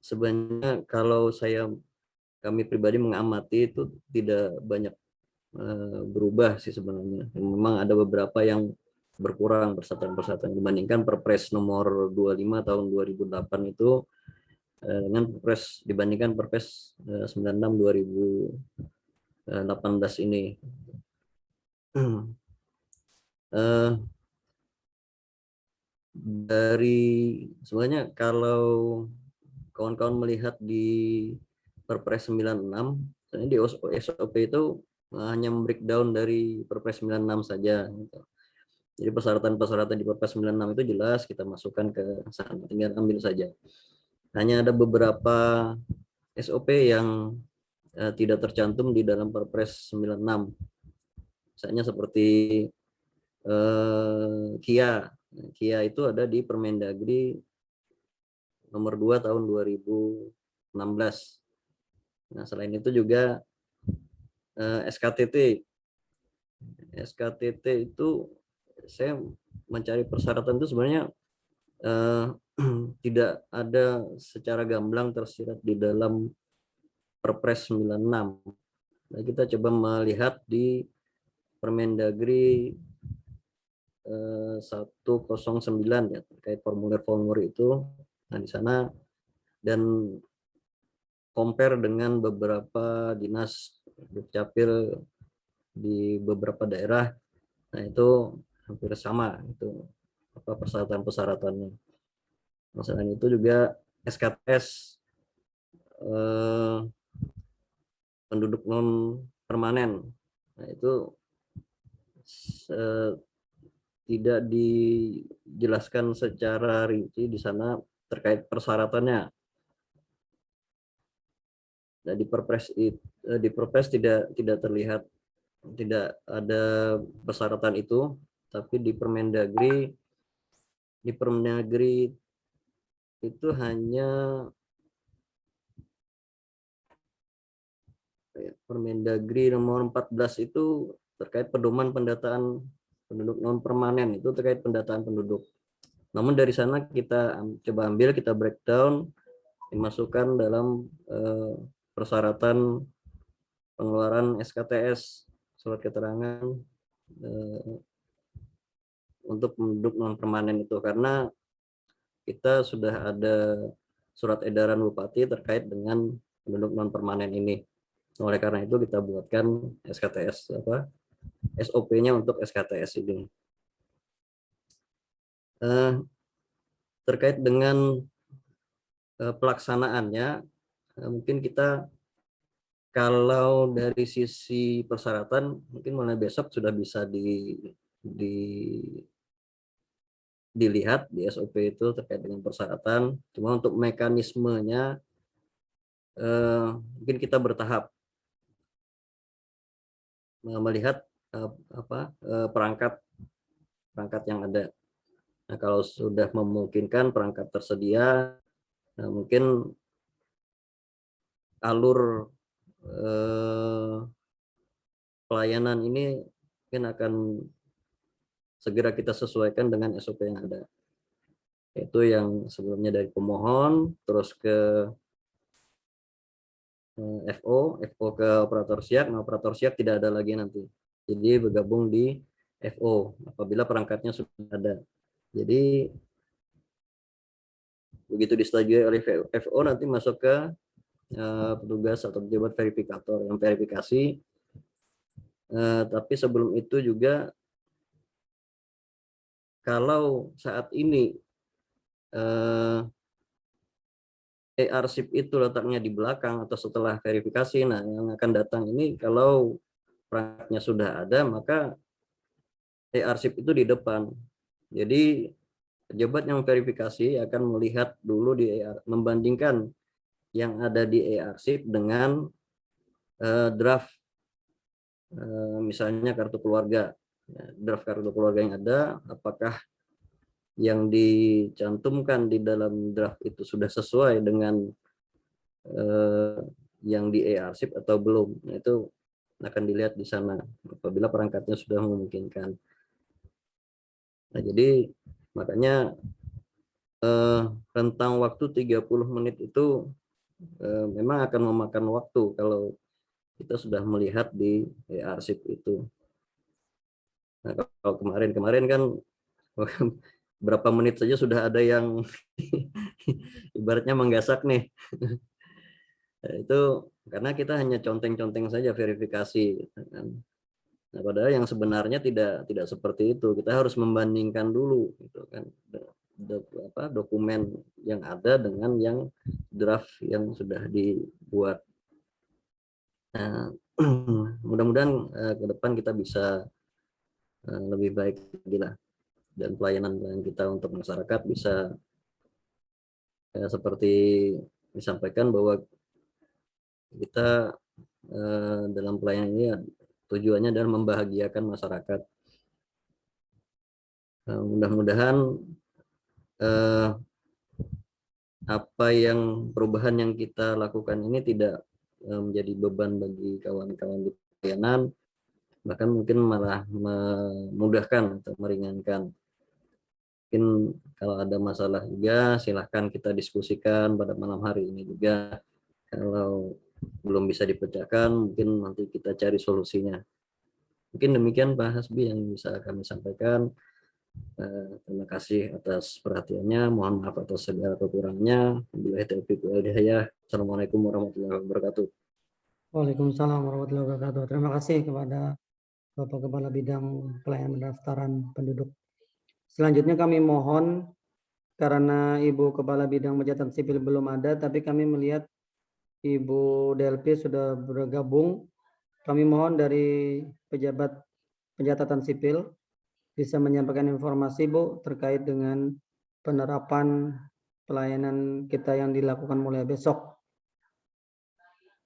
sebenarnya kalau kami pribadi mengamati itu tidak banyak berubah sih sebenarnya. Memang ada beberapa yang berkurang persatuan-persatuan dibandingkan Perpres nomor 25 tahun 2008 itu dengan Perpres dibandingkan Perpres 96 2018 ini. Dari sebenarnya kalau kawan-kawan melihat di Perpres 96, sebenarnya di SOP itu hanya breakdown dari Perpres 96 saja. Gitu. Jadi persyaratan-persyaratan di Perpres 96 itu jelas, kita masukkan ke sana, tinggal ambil saja. Hanya ada beberapa SOP yang tidak tercantum di dalam Perpres 96. Misalnya seperti KIA. KIA itu ada di Permendagri nomor 2 tahun 2016. Nah, selain itu juga SKTT. SKTT itu saya mencari persyaratan itu sebenarnya tidak ada secara gamblang tersirat di dalam Perpres 96. Nah, kita coba melihat di Permendagri 109 ya terkait formulir-formulir itu. Nah, di sana dan compare dengan beberapa dinas Dukcapil di beberapa daerah. Nah, itu hampir sama itu apa persyaratan-persyaratannya. Nah, selain itu juga SKTS penduduk non permanen. Nah, itu tidak dijelaskan secara rinci di sana terkait persyaratannya. Nah, di Perpres tidak terlihat, tidak ada persyaratan itu, tapi di Permendagri itu hanya Permendagri nomor 14 itu terkait pedoman pendataan penduduk non permanen, itu terkait pendataan penduduk. Namun dari sana kita coba ambil, kita breakdown, dimasukkan dalam persyaratan pengeluaran SKTS, surat keterangan untuk penduduk non permanen itu, karena kita sudah ada surat edaran Bupati terkait dengan penduduk non permanen ini. Oleh karena itu kita buatkan SKTS SOP-nya untuk SKTS ini. Terkait dengan pelaksanaannya, mungkin kita kalau dari sisi persyaratan mungkin mulai besok sudah bisa dilihat di SOP itu terkait dengan persyaratan. Cuma untuk mekanismenya mungkin kita bertahap melihat perangkat yang ada. Nah, kalau sudah memungkinkan perangkat tersedia, mungkin alur pelayanan ini mungkin akan segera kita sesuaikan dengan SOP yang ada. Itu yang sebelumnya dari pemohon, terus ke FO ke operator siak. Nah, operator siak tidak ada lagi nanti. Jadi bergabung di FO apabila perangkatnya sudah ada. Jadi begitu disetujui oleh FO nanti masuk ke petugas atau pejabat verifikator yang verifikasi. Tapi sebelum itu juga kalau saat ini arsip itu letaknya di belakang atau setelah verifikasi, nah yang akan datang ini kalau perangkatnya sudah ada maka arsip itu di depan. Jadi pejabat yang verifikasi akan melihat dulu membandingkan yang ada di arsip dengan draft misalnya kartu keluarga. Draft kartu keluarga yang ada, apakah yang dicantumkan di dalam draft itu sudah sesuai dengan yang di arsip atau belum. Nah, itu akan dilihat di sana apabila perangkatnya sudah memungkinkan. Nah, jadi makanya rentang waktu 30 menit itu memang akan memakan waktu kalau kita sudah melihat di arsip itu. Nah, kalau kemarin kan berapa menit saja sudah ada yang ibaratnya menggasak nih. Itu karena kita hanya conteng-conteng saja verifikasi, gitu kan. Nah, padahal yang sebenarnya tidak seperti itu. Kita harus membandingkan dulu, gitu kan, dokumen yang ada dengan yang draft yang sudah dibuat. Nah, mudah-mudahan ke depan kita bisa lebih baik lagi lah, dan pelayanan kita untuk masyarakat bisa seperti disampaikan bahwa kita dalam pelayanan ini tujuannya adalah membahagiakan masyarakat. Mudah-mudahan apa yang perubahan yang kita lakukan ini tidak menjadi beban bagi kawan-kawan di pelayanan, bahkan mungkin malah memudahkan atau meringankan. Mungkin kalau ada masalah juga silahkan kita diskusikan pada malam hari ini juga. Kalau belum bisa dipecahkan, mungkin nanti kita cari solusinya. Mungkin demikian Pak Hasbi yang bisa kami sampaikan. Terima kasih atas perhatiannya. Mohon maaf atas segala kekurangannya. Wabillahi taufiq wal hidayah. Assalamualaikum warahmatullahi wabarakatuh. Waalaikumsalam warahmatullahi wabarakatuh. Terima kasih kepada Bapak Kepala Bidang Pelayanan Pendaftaran Penduduk. Selanjutnya kami mohon, karena Ibu Kepala Bidang Pencatatan Sipil belum ada, tapi kami melihat Ibu Delpi sudah bergabung. Kami mohon dari pejabat pencatatan sipil bisa menyampaikan informasi, Bu, terkait dengan penerapan pelayanan kita yang dilakukan mulai besok.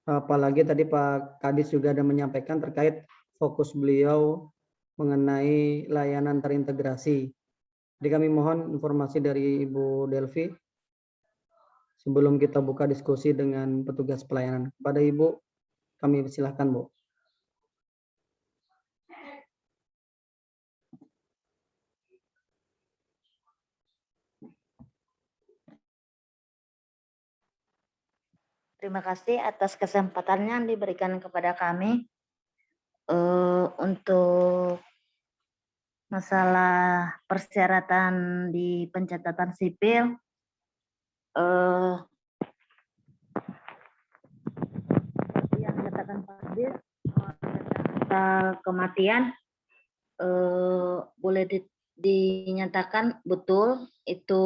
Apalagi tadi Pak Kadis juga ada menyampaikan terkait fokus beliau mengenai layanan terintegrasi. Jadi kami mohon informasi dari Ibu Delvi sebelum kita buka diskusi dengan petugas pelayanan. Kepada Ibu, kami persilahkan, Bu. Terima kasih atas kesempatannya yang diberikan kepada kami untuk masalah persyaratan di pencatatan sipil. Yang dikatakan Pak Dir, akta kematian boleh dinyatakan betul itu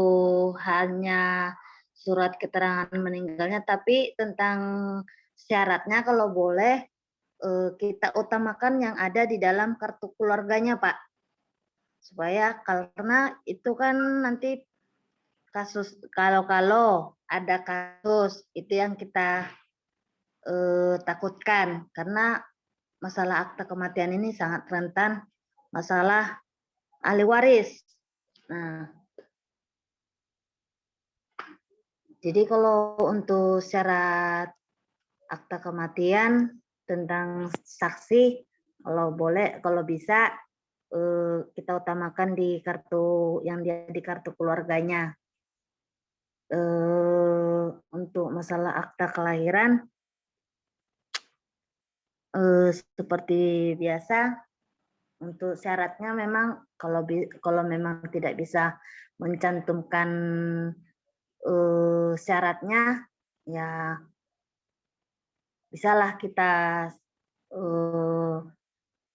hanya surat keterangan meninggalnya, tapi tentang syaratnya kalau boleh kita utamakan yang ada di dalam kartu keluarganya, Pak. Supaya karena itu kan nanti kasus kalau ada kasus itu yang kita takutkan, karena masalah akta kematian ini sangat rentan masalah ahli waris. Nah, jadi kalau untuk syarat akta kematian tentang saksi, kalau boleh, kalau bisa kita utamakan di kartu yang dia di kartu keluarganya. Untuk masalah akta kelahiran, seperti biasa, untuk syaratnya memang kalau memang tidak bisa mencantumkan syaratnya, ya bisalah kita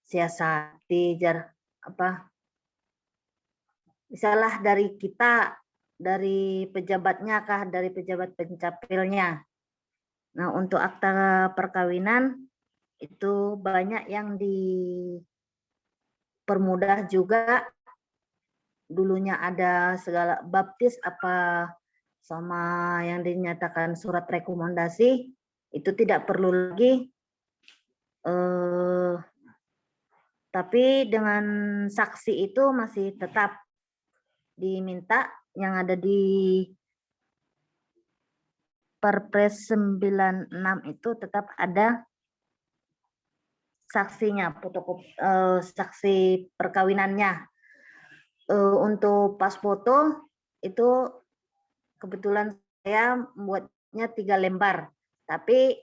siasati bisalah dari kita, dari pejabatnya kah, dari pejabat pencapilnya. Nah, untuk akta perkawinan itu banyak yang dipermudah juga. Dulunya ada segala baptis apa sama yang dinyatakan surat rekomendasi, itu tidak perlu lagi. Tapi dengan saksi itu masih tetap diminta yang ada di Perpres 96 itu tetap ada saksinya, saksi perkawinannya. Untuk pas foto itu kebetulan saya membuatnya 3 lembar, tapi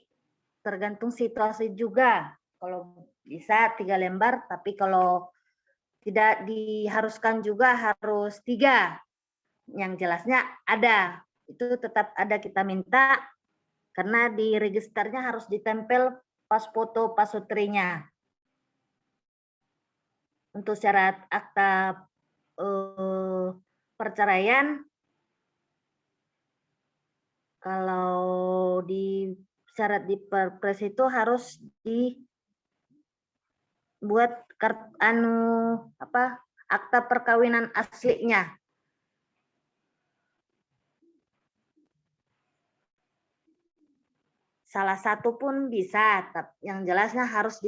tergantung situasi juga. Kalau bisa 3 lembar, tapi kalau tidak diharuskan juga harus 3. Yang jelasnya ada, itu tetap ada kita minta, karena di registernya harus ditempel pas foto pasutrinya. Untuk syarat akta perceraian, kalau di syarat di Perpres itu harus dibuat akta perkawinan aslinya. Salah satu pun bisa, tapi yang jelasnya harus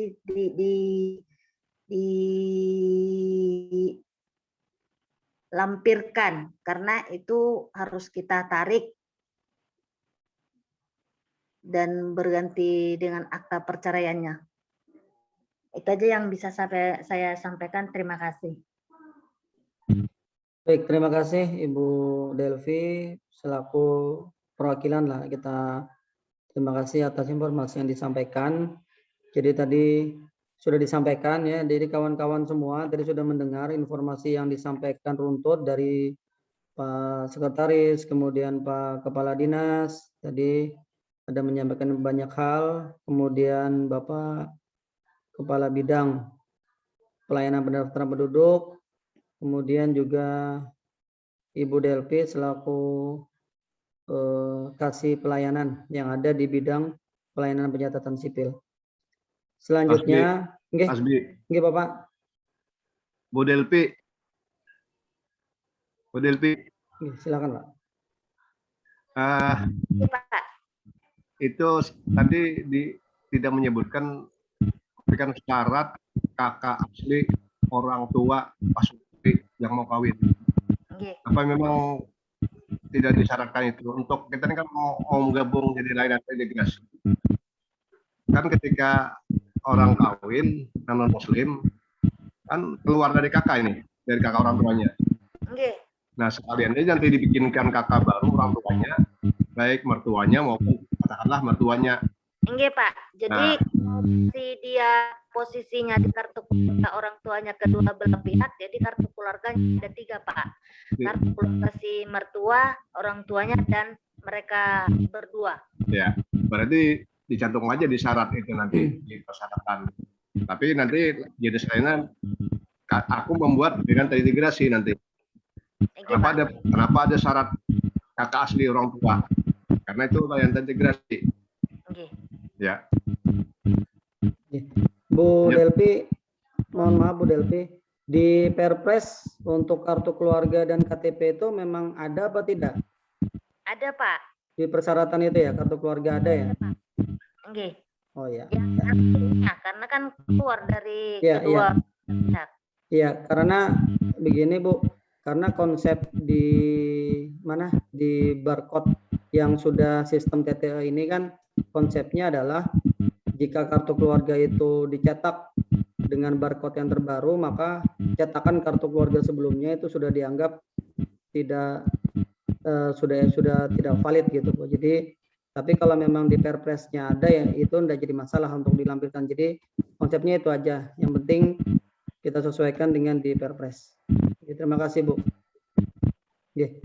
dilampirkan, karena itu harus kita tarik dan berganti dengan akta perceraiannya. Itu aja yang bisa saya sampaikan. Terima kasih. Baik, terima kasih Ibu Delvi selaku perwakilan lah kita. Terima kasih atas informasi yang disampaikan. Jadi tadi sudah disampaikan ya, jadi kawan-kawan semua tadi sudah mendengar informasi yang disampaikan runtut dari Pak Sekretaris, kemudian Pak Kepala Dinas, tadi ada menyampaikan banyak hal, kemudian Bapak Kepala Bidang Pelayanan Pendaftaran Penduduk, kemudian juga Ibu Delvi selaku kasih pelayanan yang ada di bidang pelayanan pencatatan sipil. Selanjutnya, Asbi, nggih Bapak. Bu Delvi, Silakan Pak. Pak. Itu tadi tidak menyebutkan syarat kakak asli orang tua pasutri yang mau kawin. Apa memang tidak disyaratkan itu? Untuk kita ini kan mau gabung jadi layanan integrasi. Kan ketika orang kawin non muslim kan keluar dari kakak ini, dari kakak orang tuanya. Nah sekalian aja nanti dibikinkan kakak baru orang tuanya, baik mertuanya maupun katakanlah mertuanya. Enggak Pak, jadi si dia posisinya di kartu keluarga orang tuanya kedua belah pihak, jadi kartu keluarganya ada 3 Pak. Kartu keluarga si mertua, orang tuanya, dan mereka berdua. Ya, berarti dicantum aja di syarat itu nanti di persyaratan. Tapi nanti jadi selainnya aku membuat dengan terintegrasi nanti. Kenapa ada syarat kakak asli orang tua? Karena itu yang terintegrasi. Ya. Bu Delvi, mohon maaf Bu Delvi, di Perpres untuk kartu keluarga dan KTP itu memang ada apa tidak? Ada Pak. Di persyaratan itu ya, kartu keluarga ada ya? Enggak. Oh ya. Ya, karena kan keluar dari kedua. Iya, karena begini Bu, karena konsep di mana di barcode yang sudah sistem TTE ini kan konsepnya adalah jika kartu keluarga itu dicetak dengan barcode yang terbaru, maka cetakan kartu keluarga sebelumnya itu sudah dianggap tidak sudah tidak valid gitu Bu. Jadi tapi kalau memang di Perpresnya ada ya itu tidak jadi masalah untuk dilampirkan. Jadi konsepnya itu aja. Yang penting kita sesuaikan dengan di Perpres. Jadi, terima kasih Bu. Yeah.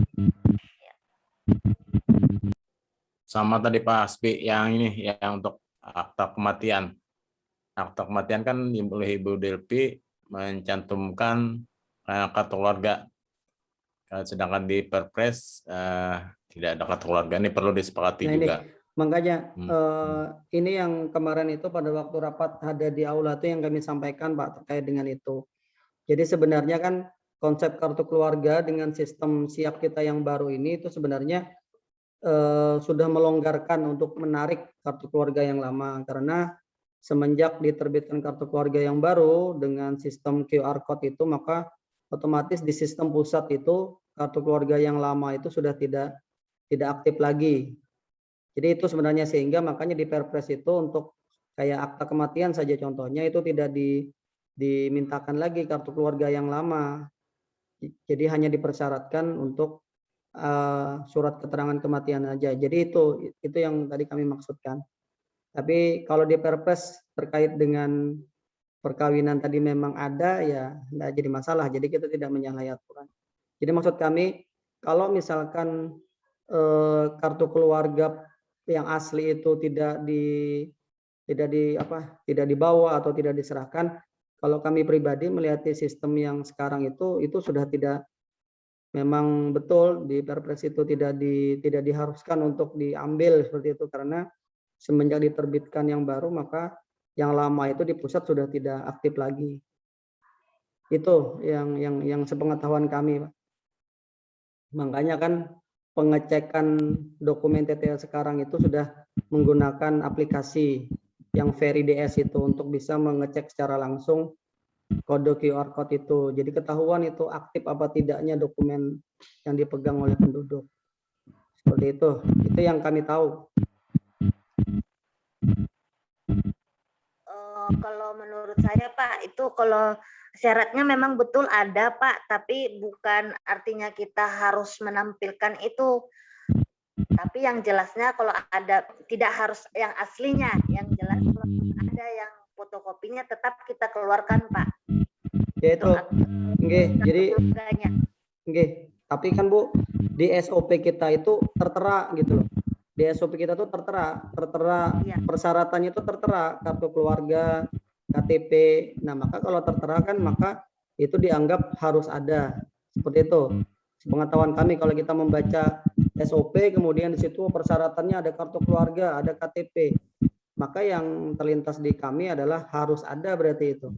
Sama tadi Pak Asbi yang ini yang untuk akta kematian. Akta kematian kan oleh Ibu Delvi mencantumkan kartu keluarga. Sedangkan di Perpres tidak ada kartu keluarga. Ini perlu disepakati juga. Makanya ini yang kemarin itu pada waktu rapat ada di aula itu yang kami sampaikan Pak terkait dengan itu. Jadi sebenarnya kan konsep kartu keluarga dengan sistem siap kita yang baru ini itu sebenarnya sudah melonggarkan untuk menarik kartu keluarga yang lama, karena semenjak diterbitkan kartu keluarga yang baru dengan sistem QR code itu, maka otomatis di sistem pusat itu kartu keluarga yang lama itu sudah tidak aktif lagi. Jadi itu sebenarnya sehingga makanya di Perpres itu untuk kayak akta kematian saja contohnya itu tidak dimintakan lagi kartu keluarga yang lama. Jadi hanya dipersyaratkan untuk surat keterangan kematian aja. Jadi itu yang tadi kami maksudkan. Tapi kalau di Perpres terkait dengan perkawinan tadi memang ada, ya tidak jadi masalah. Jadi kita tidak menyalahi aturan. Jadi maksud kami kalau misalkan kartu keluarga yang asli itu tidak dibawa atau tidak diserahkan, kalau kami pribadi melihat sistem yang sekarang itu sudah tidak, memang betul di Perpres itu tidak diharuskan untuk diambil seperti itu, karena semenjak diterbitkan yang baru maka yang lama itu di pusat sudah tidak aktif lagi. Itu yang sepengetahuan kami, Pak. Makanya kan pengecekan dokumen TTL sekarang itu sudah menggunakan aplikasi yang VeriDS itu untuk bisa mengecek secara langsung kode QR code itu. Jadi ketahuan itu aktif apa tidaknya dokumen yang dipegang oleh penduduk. Seperti itu. Itu yang kami tahu. Kalau menurut saya Pak, itu kalau syaratnya memang betul ada Pak, tapi bukan artinya kita harus menampilkan itu. Tapi yang jelasnya kalau ada, tidak harus yang aslinya, yang jelas kalau ada yang fotokopinya tetap kita keluarkan Pak. Ya itu. Jadi tapi kan Bu, di SOP kita itu tertera gitu loh. Di SOP kita tuh tertera persyaratannya itu tertera, kartu keluarga, KTP. Nah, maka kalau tertera kan maka itu dianggap harus ada. Seperti itu. Sepengetahuan kami kalau kita membaca SOP kemudian di situ persyaratannya ada kartu keluarga, ada KTP. Maka yang terlintas di kami adalah harus ada berarti itu.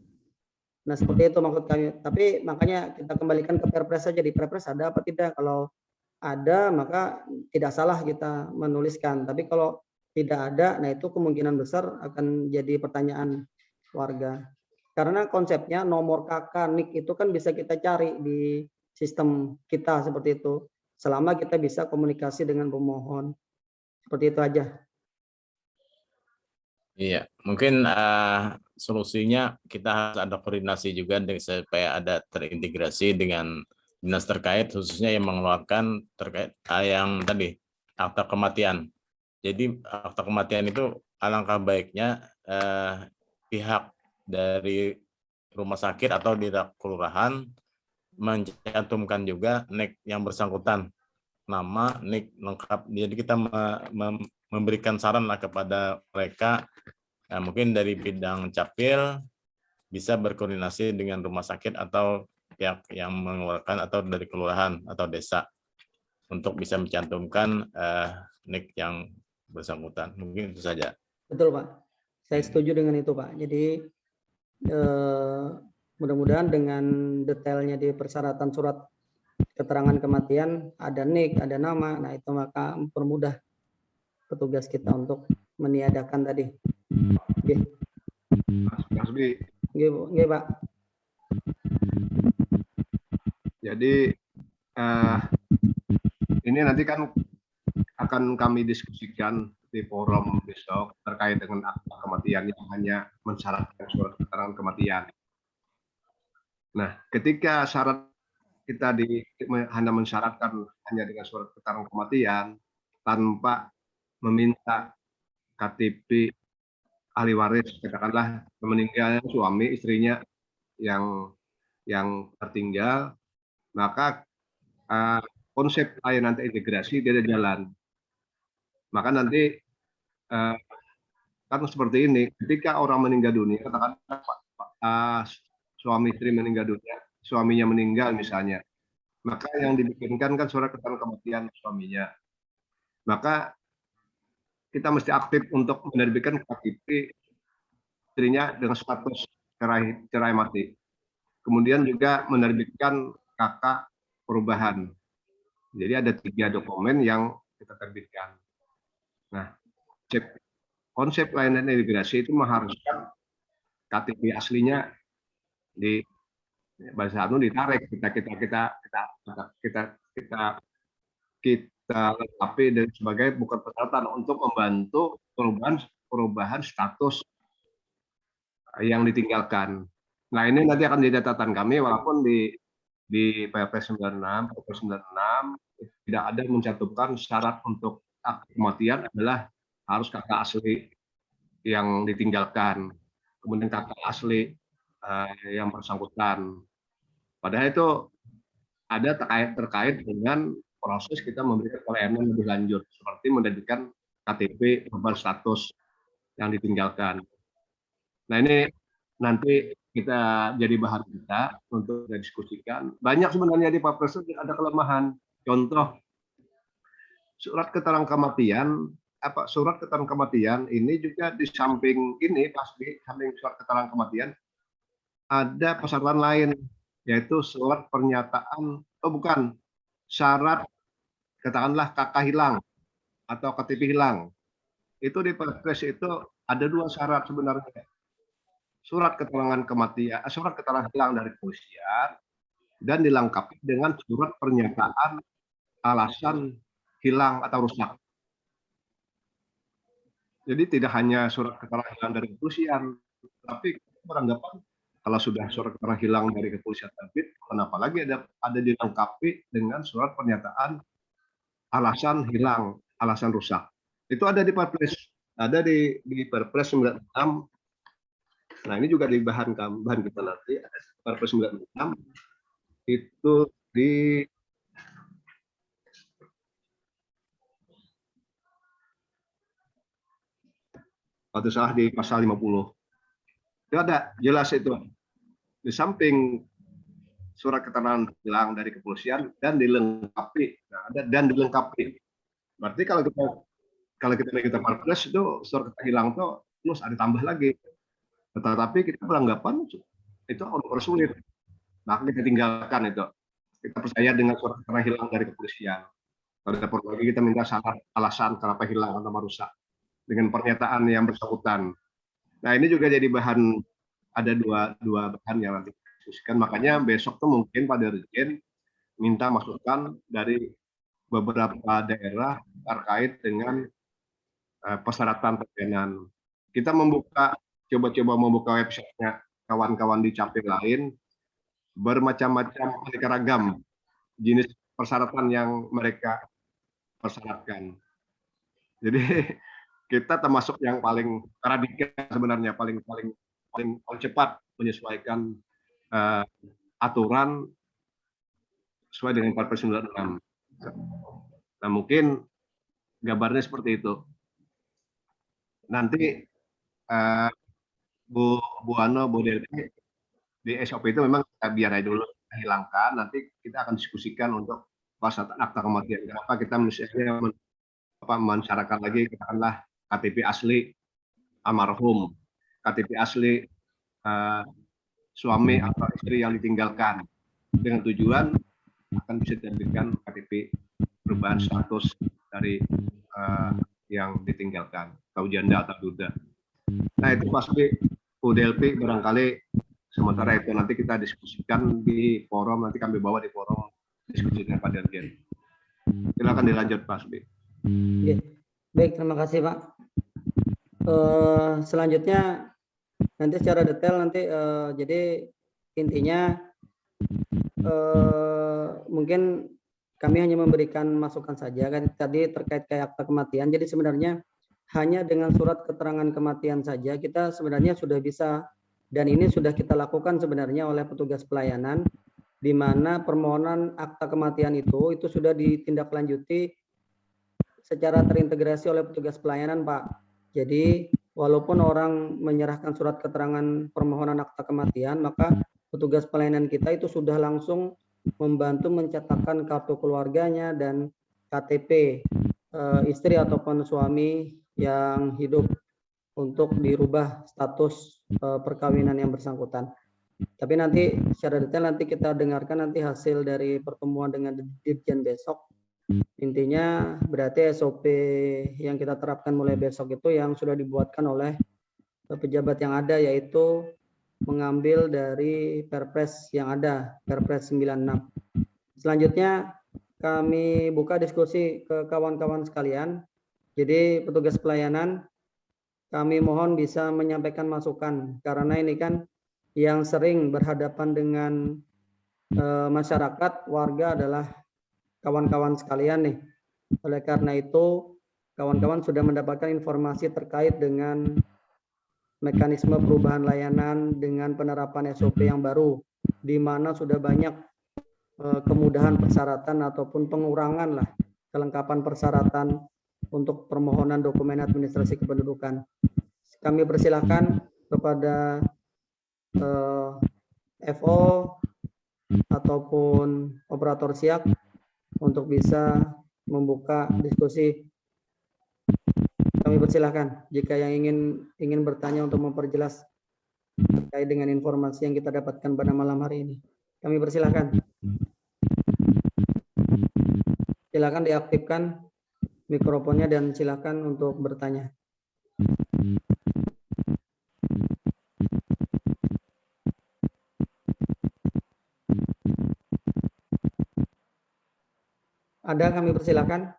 Nah, seperti itu maksud kami. Tapi makanya kita kembalikan ke Perpres saja. Di Perpres ada apa tidak? Kalau ada maka tidak salah kita menuliskan, tapi kalau tidak ada, nah itu kemungkinan besar akan jadi pertanyaan warga, karena konsepnya nomor KK NIK itu kan bisa kita cari di sistem kita seperti itu, selama kita bisa komunikasi dengan pemohon. Seperti itu aja. Iya, mungkin solusinya kita harus ada koordinasi juga supaya ada terintegrasi dengan dinas terkait, khususnya yang mengeluarkan terkait yang tadi akta kematian. Jadi akta kematian itu alangkah baiknya pihak dari rumah sakit atau di kelurahan mencantumkan juga NIK yang bersangkutan, nama, NIK lengkap. Jadi kita memberikan saran lah kepada mereka, mungkin dari bidang Capil bisa berkoordinasi dengan rumah sakit atau pihak yang mengeluarkan atau dari kelurahan atau desa untuk bisa mencantumkan NIK yang bersangkutan. Mungkin itu saja. Betul Pak, saya setuju dengan itu Pak. Jadi mudah-mudahan dengan detailnya di persyaratan surat keterangan kematian ada NIK, ada nama, nah itu maka mempermudah petugas kita untuk meniadakan tadi. Oke. Mas Bi. Oke Pak. Jadi ini nanti kan akan kami diskusikan di forum besok terkait dengan akta kematian yang hanya mensyaratkan surat keterangan kematian. Nah, ketika syarat kita hanya mensyaratkan hanya dengan surat keterangan kematian tanpa meminta KTP ahli waris, katakanlah meninggalnya suami, istrinya yang tertinggal, maka konsep layanan terintegrasi tidak jalan. Maka nanti kan seperti ini, ketika orang meninggal dunia, katakanlah suami istri meninggal dunia, suaminya meninggal misalnya, maka yang dibikinkan kan surat keterangan kematian suaminya. Maka kita mesti aktif untuk menerbitkan KTP istrinya dengan status cerai mati. Kemudian juga menerbitkan KK perubahan. Jadi ada 3 dokumen yang kita terbitkan. Nah, konsep layanan integrasi itu mengharuskan KTP aslinya di bahasa anu ditarik, kita lengkapi dan sebagai bukan persyaratan untuk membantu perubahan status yang ditinggalkan. Nah, ini nanti akan jadi catatan kami, walaupun di PP 96 tidak ada mencantumkan syarat untuk akta kematian adalah harus kakak asli yang ditinggalkan, kemudian kakak asli yang bersangkutan. Padahal itu ada terkait dengan proses kita memberikan pelayanan lebih lanjut, seperti mendapatkan KTP perubahan status yang ditinggalkan. Nah ini nanti kita jadi bahan kita untuk diskusikan. Banyak sebenarnya di Perpres ada kelemahan. Contoh surat keterangan kematian, surat keterangan kematian ini juga di samping ini pasti samping surat keterangan kematian ada persyaratan lain, yaitu surat pernyataan syarat katakanlah KK hilang atau KTP hilang. Itu di Perpres itu ada 2 syarat sebenarnya. Surat keterangan kematian, surat keterangan hilang dari kepolisian dan dilengkapi dengan surat pernyataan alasan hilang atau rusak. Jadi tidak hanya surat keterangan hilang dari kepolisian, tapi beranggapan kalau sudah surat keterangan hilang dari kepolisian terbit, kenapa lagi ada dilengkapi dengan surat pernyataan alasan hilang, alasan rusak. Itu ada di Perpres, ada di Perpres 96. Nah ini juga di bahan kita nanti, ada Perpres 96 itu di di pasal 50. Itu ada jelas itu. Di samping surat keterangan hilang dari kepolisian dan dilengkapi. Nah, ada dan dilengkapi. Berarti kalau kita Perpres itu surat keterangan hilang itu terus ada tambah lagi. Tetapi kita beranggapan itu mempersulit. Maka kita tinggalkan itu. Kita percaya dengan surat keterangan hilang dari kepolisian. Kalau ada perlu lagi kita minta syarat alasan kenapa hilang atau merusak dengan pernyataan yang bersangkutan. Nah ini juga jadi bahan, ada dua bahan yang nanti diskusikan. Makanya besok tuh mungkin Pak Dirjen minta masukan dari beberapa daerah terkait dengan persyaratan pelayanan. Kita coba membuka websitenya kawan-kawan di capil lain, bermacam-macam aneka ragam jenis persyaratan yang mereka persyaratkan. Jadi kita termasuk yang paling radikal sebenarnya, paling cepat menyesuaikan aturan sesuai dengan Perpres 96. Nah mungkin gambarnya seperti itu. Nanti Bu Ano, Bu Delvi, di SOP itu memang kita biar aja dulu, kita hilangkan, nanti kita akan diskusikan untuk persyaratan akta kematian. Kenapa kita misalnya mensyaratkan lagi, katakanlah KTP asli almarhum, KTP asli suami atau istri yang ditinggalkan, dengan tujuan akan bisa diterbitkan KTP perubahan status dari yang ditinggalkan, atau janda atau duda. Nah itu pasti Bu Delvi barangkali sementara itu nanti kita diskusikan di forum, nanti kami bawa di forum diskusi dengan Pak Dirjen. Silakan dilanjut Pak Sudi. Ya. Baik, terima kasih Pak. Selanjutnya nanti secara detail nanti jadi intinya mungkin kami hanya memberikan masukan saja kan tadi terkait kayak akta kematian. Jadi sebenarnya hanya dengan surat keterangan kematian saja kita sebenarnya sudah bisa, dan ini sudah kita lakukan sebenarnya oleh petugas pelayanan, di mana permohonan akta kematian itu sudah ditindaklanjuti secara terintegrasi oleh petugas pelayanan Pak. Jadi walaupun orang menyerahkan surat keterangan permohonan akta kematian, maka petugas pelayanan kita itu sudah langsung membantu mencetakkan kartu keluarganya dan KTP istri ataupun suami yang hidup untuk dirubah status perkawinan yang bersangkutan. Tapi nanti secara detail nanti kita dengarkan nanti hasil dari pertemuan dengan Dirjen besok. Intinya berarti SOP yang kita terapkan mulai besok itu yang sudah dibuatkan oleh pejabat yang ada, yaitu mengambil dari Perpres yang ada, Perpres 96. Selanjutnya kami buka diskusi ke kawan-kawan sekalian. Jadi petugas pelayanan kami mohon bisa menyampaikan masukan, karena ini kan yang sering berhadapan dengan masyarakat, warga adalah kawan-kawan sekalian nih. Oleh karena itu, kawan-kawan sudah mendapatkan informasi terkait dengan mekanisme perubahan layanan dengan penerapan SOP yang baru, di mana sudah banyak kemudahan persyaratan ataupun pengurangan lah kelengkapan persyaratan untuk permohonan dokumen administrasi kependudukan. Kami persilahkan kepada FO ataupun operator SIAK untuk bisa membuka diskusi. Kami persilahkan jika yang ingin bertanya untuk memperjelas terkait dengan informasi yang kita dapatkan pada malam hari ini. Kami persilahkan. Silakan diaktifkan mikrofonnya dan silakan untuk bertanya. Ada, kami persilahkan.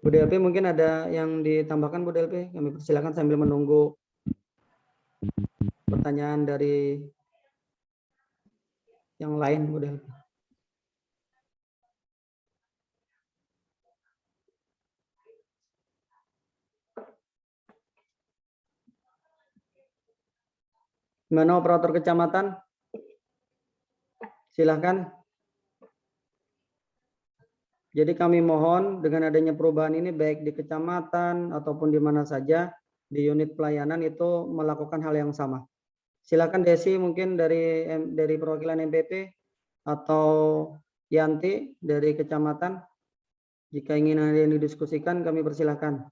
Bu DLP mungkin ada yang ditambahkan, Bu DLP? Kami persilakan sambil menunggu pertanyaan dari yang lain, Bu DLP. Gimana operator kecamatan? Silahkan. Jadi kami mohon dengan adanya perubahan ini baik di kecamatan ataupun di mana saja di unit pelayanan itu melakukan hal yang sama. Silakan Desi mungkin dari perwakilan MPP atau Yanti dari kecamatan. Jika ingin ada yang didiskusikan kami persilahkan.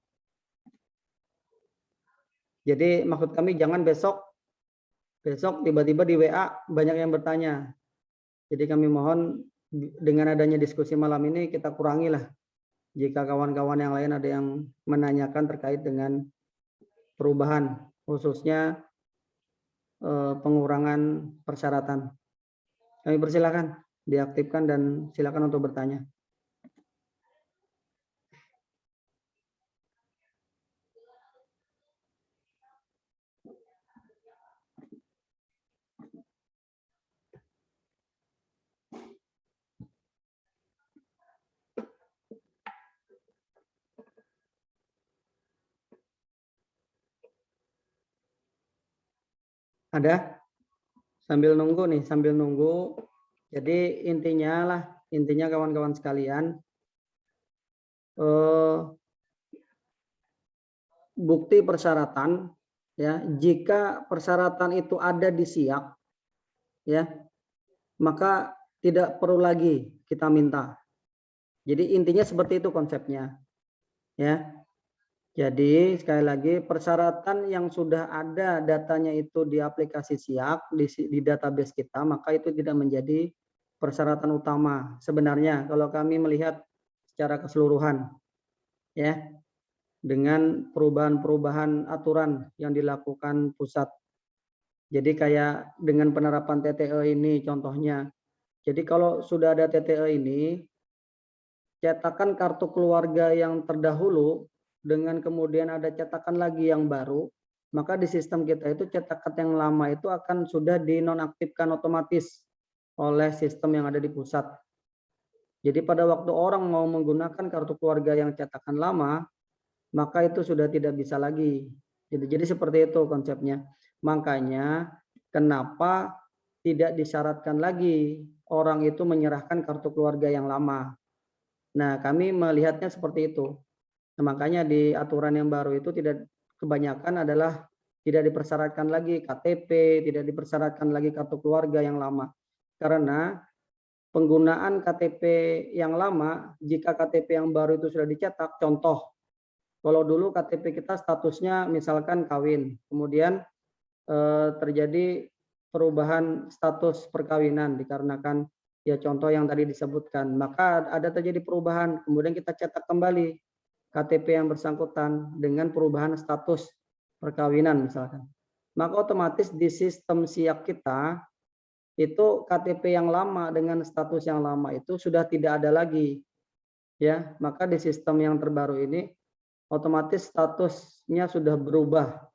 Jadi maksud kami jangan besok tiba-tiba di WA banyak yang bertanya. Jadi kami mohon dengan adanya diskusi malam ini kita kurangilah jika kawan-kawan yang lain ada yang menanyakan terkait dengan perubahan khususnya pengurangan persyaratan. Kami persilakan diaktifkan dan silakan untuk bertanya. Ada? Sambil nunggu nih, sambil nunggu. Jadi intinya kawan-kawan sekalian, bukti persyaratan, ya, jika persyaratan itu ada di SIAK, ya, maka tidak perlu lagi kita minta. Jadi intinya seperti itu konsepnya, ya. Jadi sekali lagi persyaratan yang sudah ada datanya itu di aplikasi SIAK di database kita, maka itu tidak menjadi persyaratan utama sebenarnya kalau kami melihat secara keseluruhan, ya, dengan perubahan-perubahan aturan yang dilakukan pusat. Jadi kayak dengan penerapan TTE ini contohnya. Jadi kalau sudah ada TTE ini, cetakan kartu keluarga yang terdahulu dengan kemudian ada cetakan lagi yang baru, maka di sistem kita itu cetakan yang lama itu akan sudah dinonaktifkan otomatis oleh sistem yang ada di pusat. Jadi pada waktu orang mau menggunakan kartu keluarga yang cetakan lama, maka itu sudah tidak bisa lagi. Jadi seperti itu konsepnya. Makanya kenapa tidak disyaratkan lagi orang itu menyerahkan kartu keluarga yang lama. Nah, kami melihatnya seperti itu. Nah, makanya di aturan yang baru itu tidak kebanyakan adalah tidak dipersyaratkan lagi KTP, tidak dipersyaratkan lagi kartu keluarga yang lama. Karena penggunaan KTP yang lama, jika KTP yang baru itu sudah dicetak, contoh, kalau dulu KTP kita statusnya misalkan kawin, kemudian terjadi perubahan status perkawinan dikarenakan ya contoh yang tadi disebutkan, maka ada terjadi perubahan, kemudian kita cetak kembali KTP yang bersangkutan dengan perubahan status perkawinan misalkan. Maka otomatis di sistem SIAK kita itu KTP yang lama dengan status yang lama itu sudah tidak ada lagi. Ya, maka di sistem yang terbaru ini otomatis statusnya sudah berubah.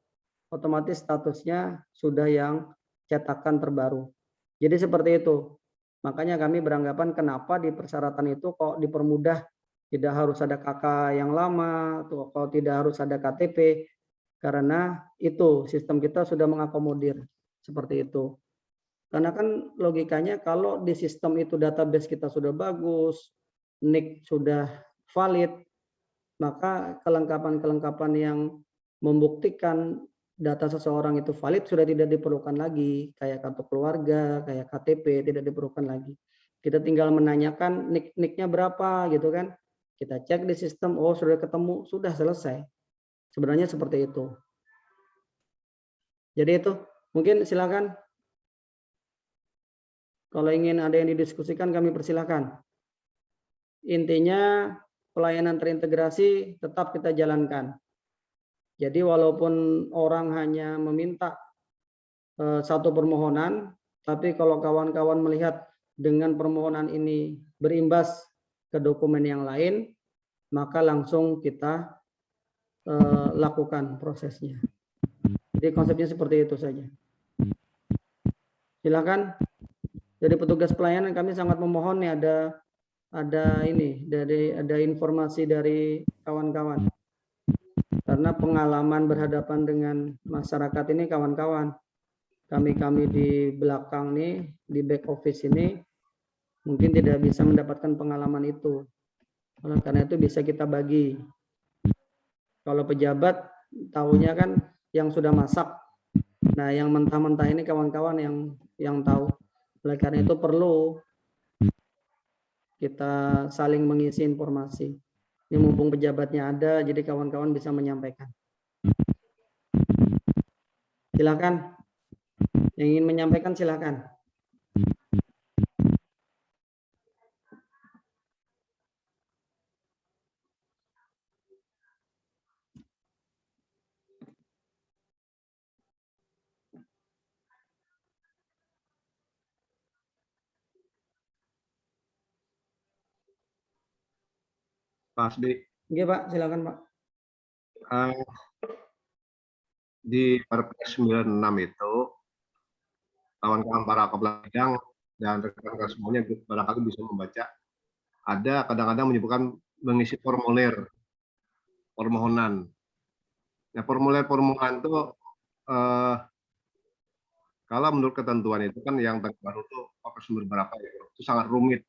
Otomatis statusnya sudah yang cetakan terbaru. Jadi seperti itu. Makanya kami beranggapan kenapa di persyaratan itu kok dipermudah, tidak harus ada KK yang lama, atau kok tidak harus ada KTP, karena itu sistem kita sudah mengakomodir seperti itu. Karena kan logikanya kalau di sistem itu database kita sudah bagus, NIK sudah valid, maka kelengkapan-kelengkapan yang membuktikan data seseorang itu valid sudah tidak diperlukan lagi, kayak kartu keluarga, kayak KTP tidak diperlukan lagi. Kita tinggal menanyakan NIK-nya berapa gitu kan. Kita cek di sistem, oh sudah ketemu, sudah selesai. Sebenarnya seperti itu. Jadi itu, mungkin silakan. Kalau ingin ada yang didiskusikan kami persilakan. Intinya pelayanan terintegrasi tetap kita jalankan. Jadi walaupun orang hanya meminta satu permohonan, tapi kalau kawan-kawan melihat dengan permohonan ini berimbas ke dokumen yang lain, maka langsung kita lakukan prosesnya. Jadi konsepnya seperti itu saja. Silakan. Dari petugas pelayanan kami sangat memohon nih ada informasi dari kawan-kawan. Karena pengalaman berhadapan dengan masyarakat ini kawan-kawan, kami di belakang nih, di back office ini, mungkin tidak bisa mendapatkan pengalaman itu. Oleh karena itu bisa kita bagi. Kalau pejabat tahunya kan yang sudah masak. Nah, yang mentah-mentah ini kawan-kawan yang tahu. Oleh karena itu perlu kita saling mengisi informasi. Ini mumpung pejabatnya ada, jadi kawan-kawan bisa menyampaikan. Silakan. Yang ingin menyampaikan silakan. Pak Asdi, Oke Pak, silakan Pak. di Perpres 96 itu kawan-kawan para kepala bidang dan rekan-rekan semuanya barangkali bisa membaca, ada kadang-kadang menyebutkan mengisi formulir permohonan. Nah, formulir permohonan itu kalau menurut ketentuan itu kan yang terbaru itu sumber berapa ya, itu sangat rumit.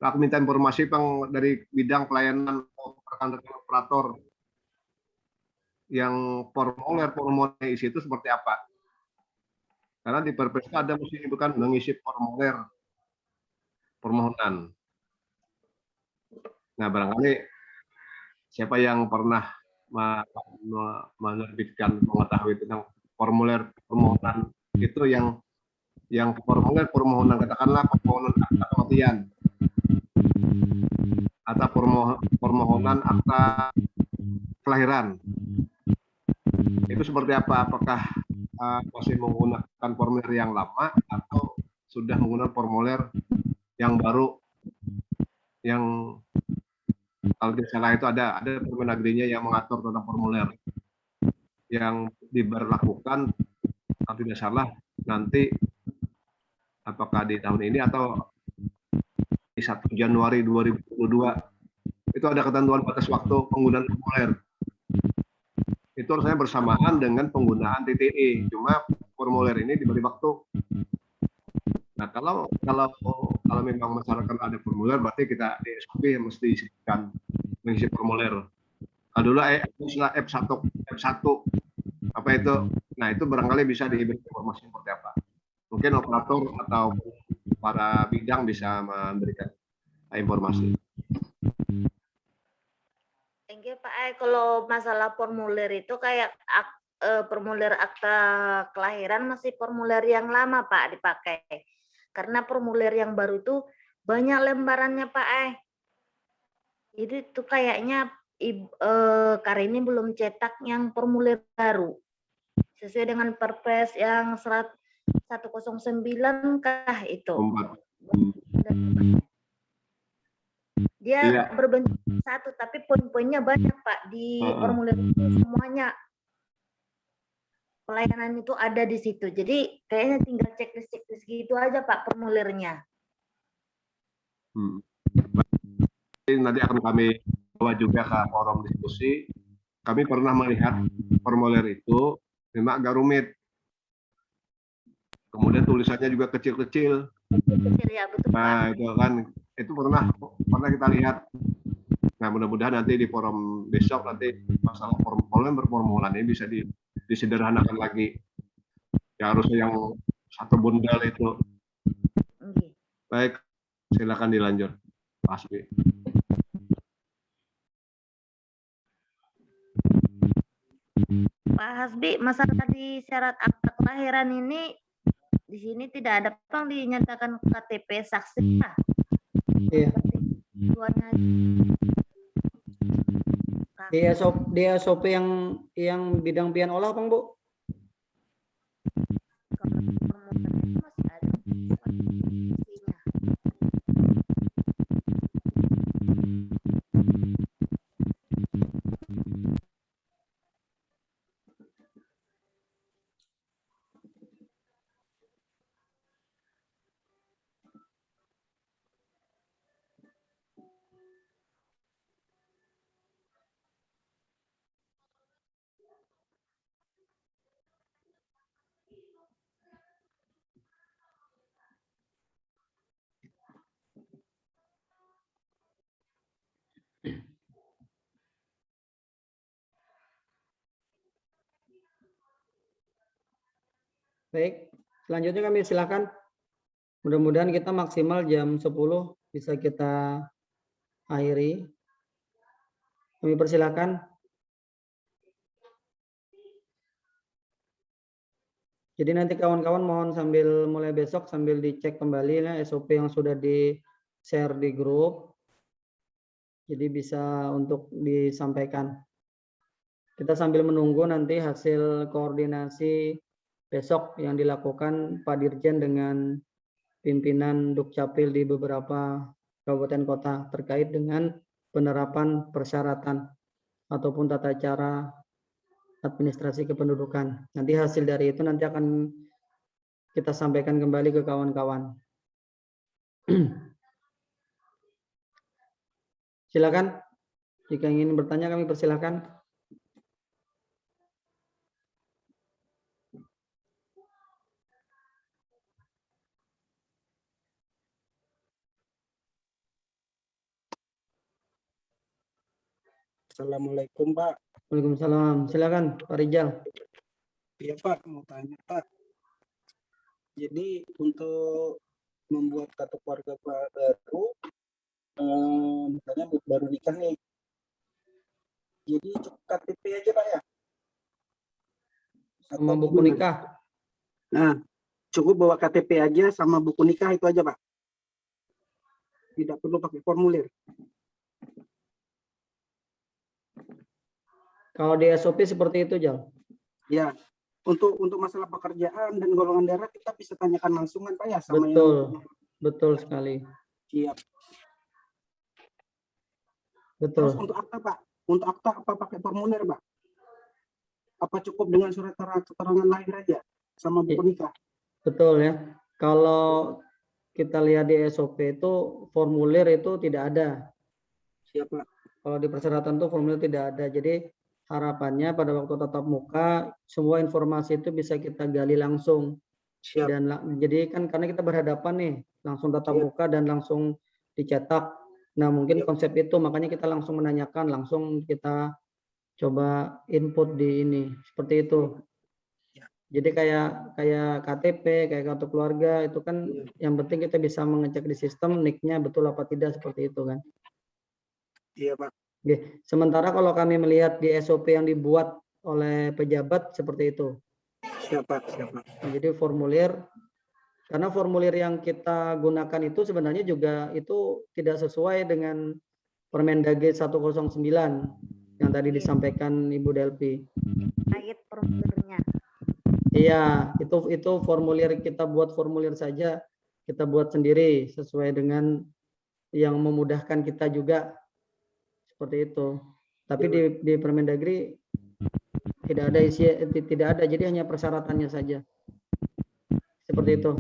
Nah, aku minta informasi Bang dari bidang pelayanan rekan-rekan operator yang formulir isi itu seperti apa? Karena di Perpres ada mesti bukan mengisi formulir permohonan. Nah, barangkali siapa yang pernah menerbitkan mengetahui tentang formulir permohonan itu yang formulir permohonan katakanlah permohonan akta kematian atau permohonan akta kelahiran itu seperti apa? Apakah masih menggunakan formulir yang lama atau sudah menggunakan formulir yang baru yang kalau tidak salah itu ada Permendagri-nya yang mengatur tentang formulir yang diberlakukan kalau tidak salah nanti apakah di tahun ini atau di 1 Januari 2022 itu ada ketentuan batas waktu penggunaan formulir. Itu harusnya bersamaan dengan penggunaan TTE, cuma formulir ini diberi waktu. Nah, kalau memang masyarakat ada formulir, berarti kita di SOP yang mesti isikan mengisi formulir. Kalau dulu F1 apa itu? Nah, itu barangkali bisa diberi informasi seperti apa. Mungkin operator atau para bidang bisa memberikan informasi. Thank you Pak. Kalau masalah formulir itu kayak formulir akta kelahiran masih formulir yang lama Pak dipakai. Karena formulir yang baru itu banyak lembarannya Pak. Jadi itu kayaknya Karini belum cetak yang formulir baru. Sesuai dengan Perpres yang 109 kah itu. Dia Iya. berbentuk satu, tapi poin-poinnya banyak Pak di formulir itu semuanya. Pelayanan itu ada di situ. Jadi kayaknya tinggal checklist gitu aja Pak formulirnya. Nanti akan kami bawa juga ke forum diskusi. Kami pernah melihat formulir itu memang agak rumit. Kemudian tulisannya juga kecil-kecil. Kecil ya, betul Pak. Nah, itu kan itu pernah kita lihat. Nah, mudah-mudahan nanti di forum besok nanti masalah performulan ini bisa disederhanakan lagi. Ya harusnya yang satu bundel itu. Oke. Baik, silakan dilanjut, Pak Hasbi. Pak Hasbi, masalah di syarat akta kelahiran ini di sini tidak ada Bang dinyatakan KTP saksi Pak. Iya. Keduanya Di SOP yang bidang pian olah, Bang, Bu? masih ada. Baik, selanjutnya kami silakan. Mudah-mudahan kita maksimal jam 10 bisa kita akhiri. Kami persilakan. Jadi nanti kawan-kawan mohon sambil mulai besok sambil dicek kembali ya SOP yang sudah di-share di grup. Jadi bisa untuk disampaikan. Kita sambil menunggu nanti hasil koordinasi besok yang dilakukan Pak Dirjen dengan pimpinan Dukcapil di beberapa kabupaten kota terkait dengan penerapan persyaratan ataupun tata cara administrasi kependudukan. Nanti hasil dari itu nanti akan kita sampaikan kembali ke kawan-kawan. Silakan, jika ingin bertanya kami persilakan. Assalamualaikum Pak. Waalaikumsalam. Silakan Pak Rijal. Iya Pak, mau tanya Pak. Jadi untuk membuat kartu keluarga baru, misalnya baru nikah nih. Jadi cukup KTP aja Pak ya? Sama Atau buku gimana? nikah. Nah, cukup bawa KTP aja sama buku nikah itu aja Pak. Tidak perlu pakai formulir. Kalau di SOP seperti itu, Jal. Ya, untuk masalah pekerjaan dan golongan darah kita bisa tanyakan langsung kan Pak ya sama Betul, betul sekali. Siap. Betul. Terus untuk akta Pak, untuk akta apa pakai formulir Pak? Apa cukup dengan surat keterangan lahir aja sama buku nikah? Betul ya. Kalau kita lihat di SOP itu formulir itu tidak ada. Siap Pak. Kalau di persyaratan itu formulir tidak ada. Jadi harapannya pada waktu tatap muka semua informasi itu bisa kita gali langsung. Siap. Dan jadi kan karena kita berhadapan nih langsung tatap muka dan langsung dicetak. Nah mungkin konsep itu makanya kita langsung menanyakan, langsung kita coba input di ini seperti itu. Jadi kayak KTP, kayak kartu keluarga itu kan yang penting kita bisa mengecek di sistem nicknya betul apa tidak seperti itu kan. Iya Pak. Oke. Sementara kalau kami melihat di SOP yang dibuat oleh pejabat seperti itu. Siapa? Nah, jadi formulir, karena formulir yang kita gunakan itu sebenarnya juga itu tidak sesuai dengan Permendagri 109 yang tadi disampaikan Ibu Delpi. Terkait formulirnya. Iya, itu formulir kita buat formulir saja, kita buat sendiri sesuai dengan yang memudahkan kita juga seperti itu. Tapi di Permendagri tidak ada tidak ada, jadi hanya persyaratannya saja. Seperti itu.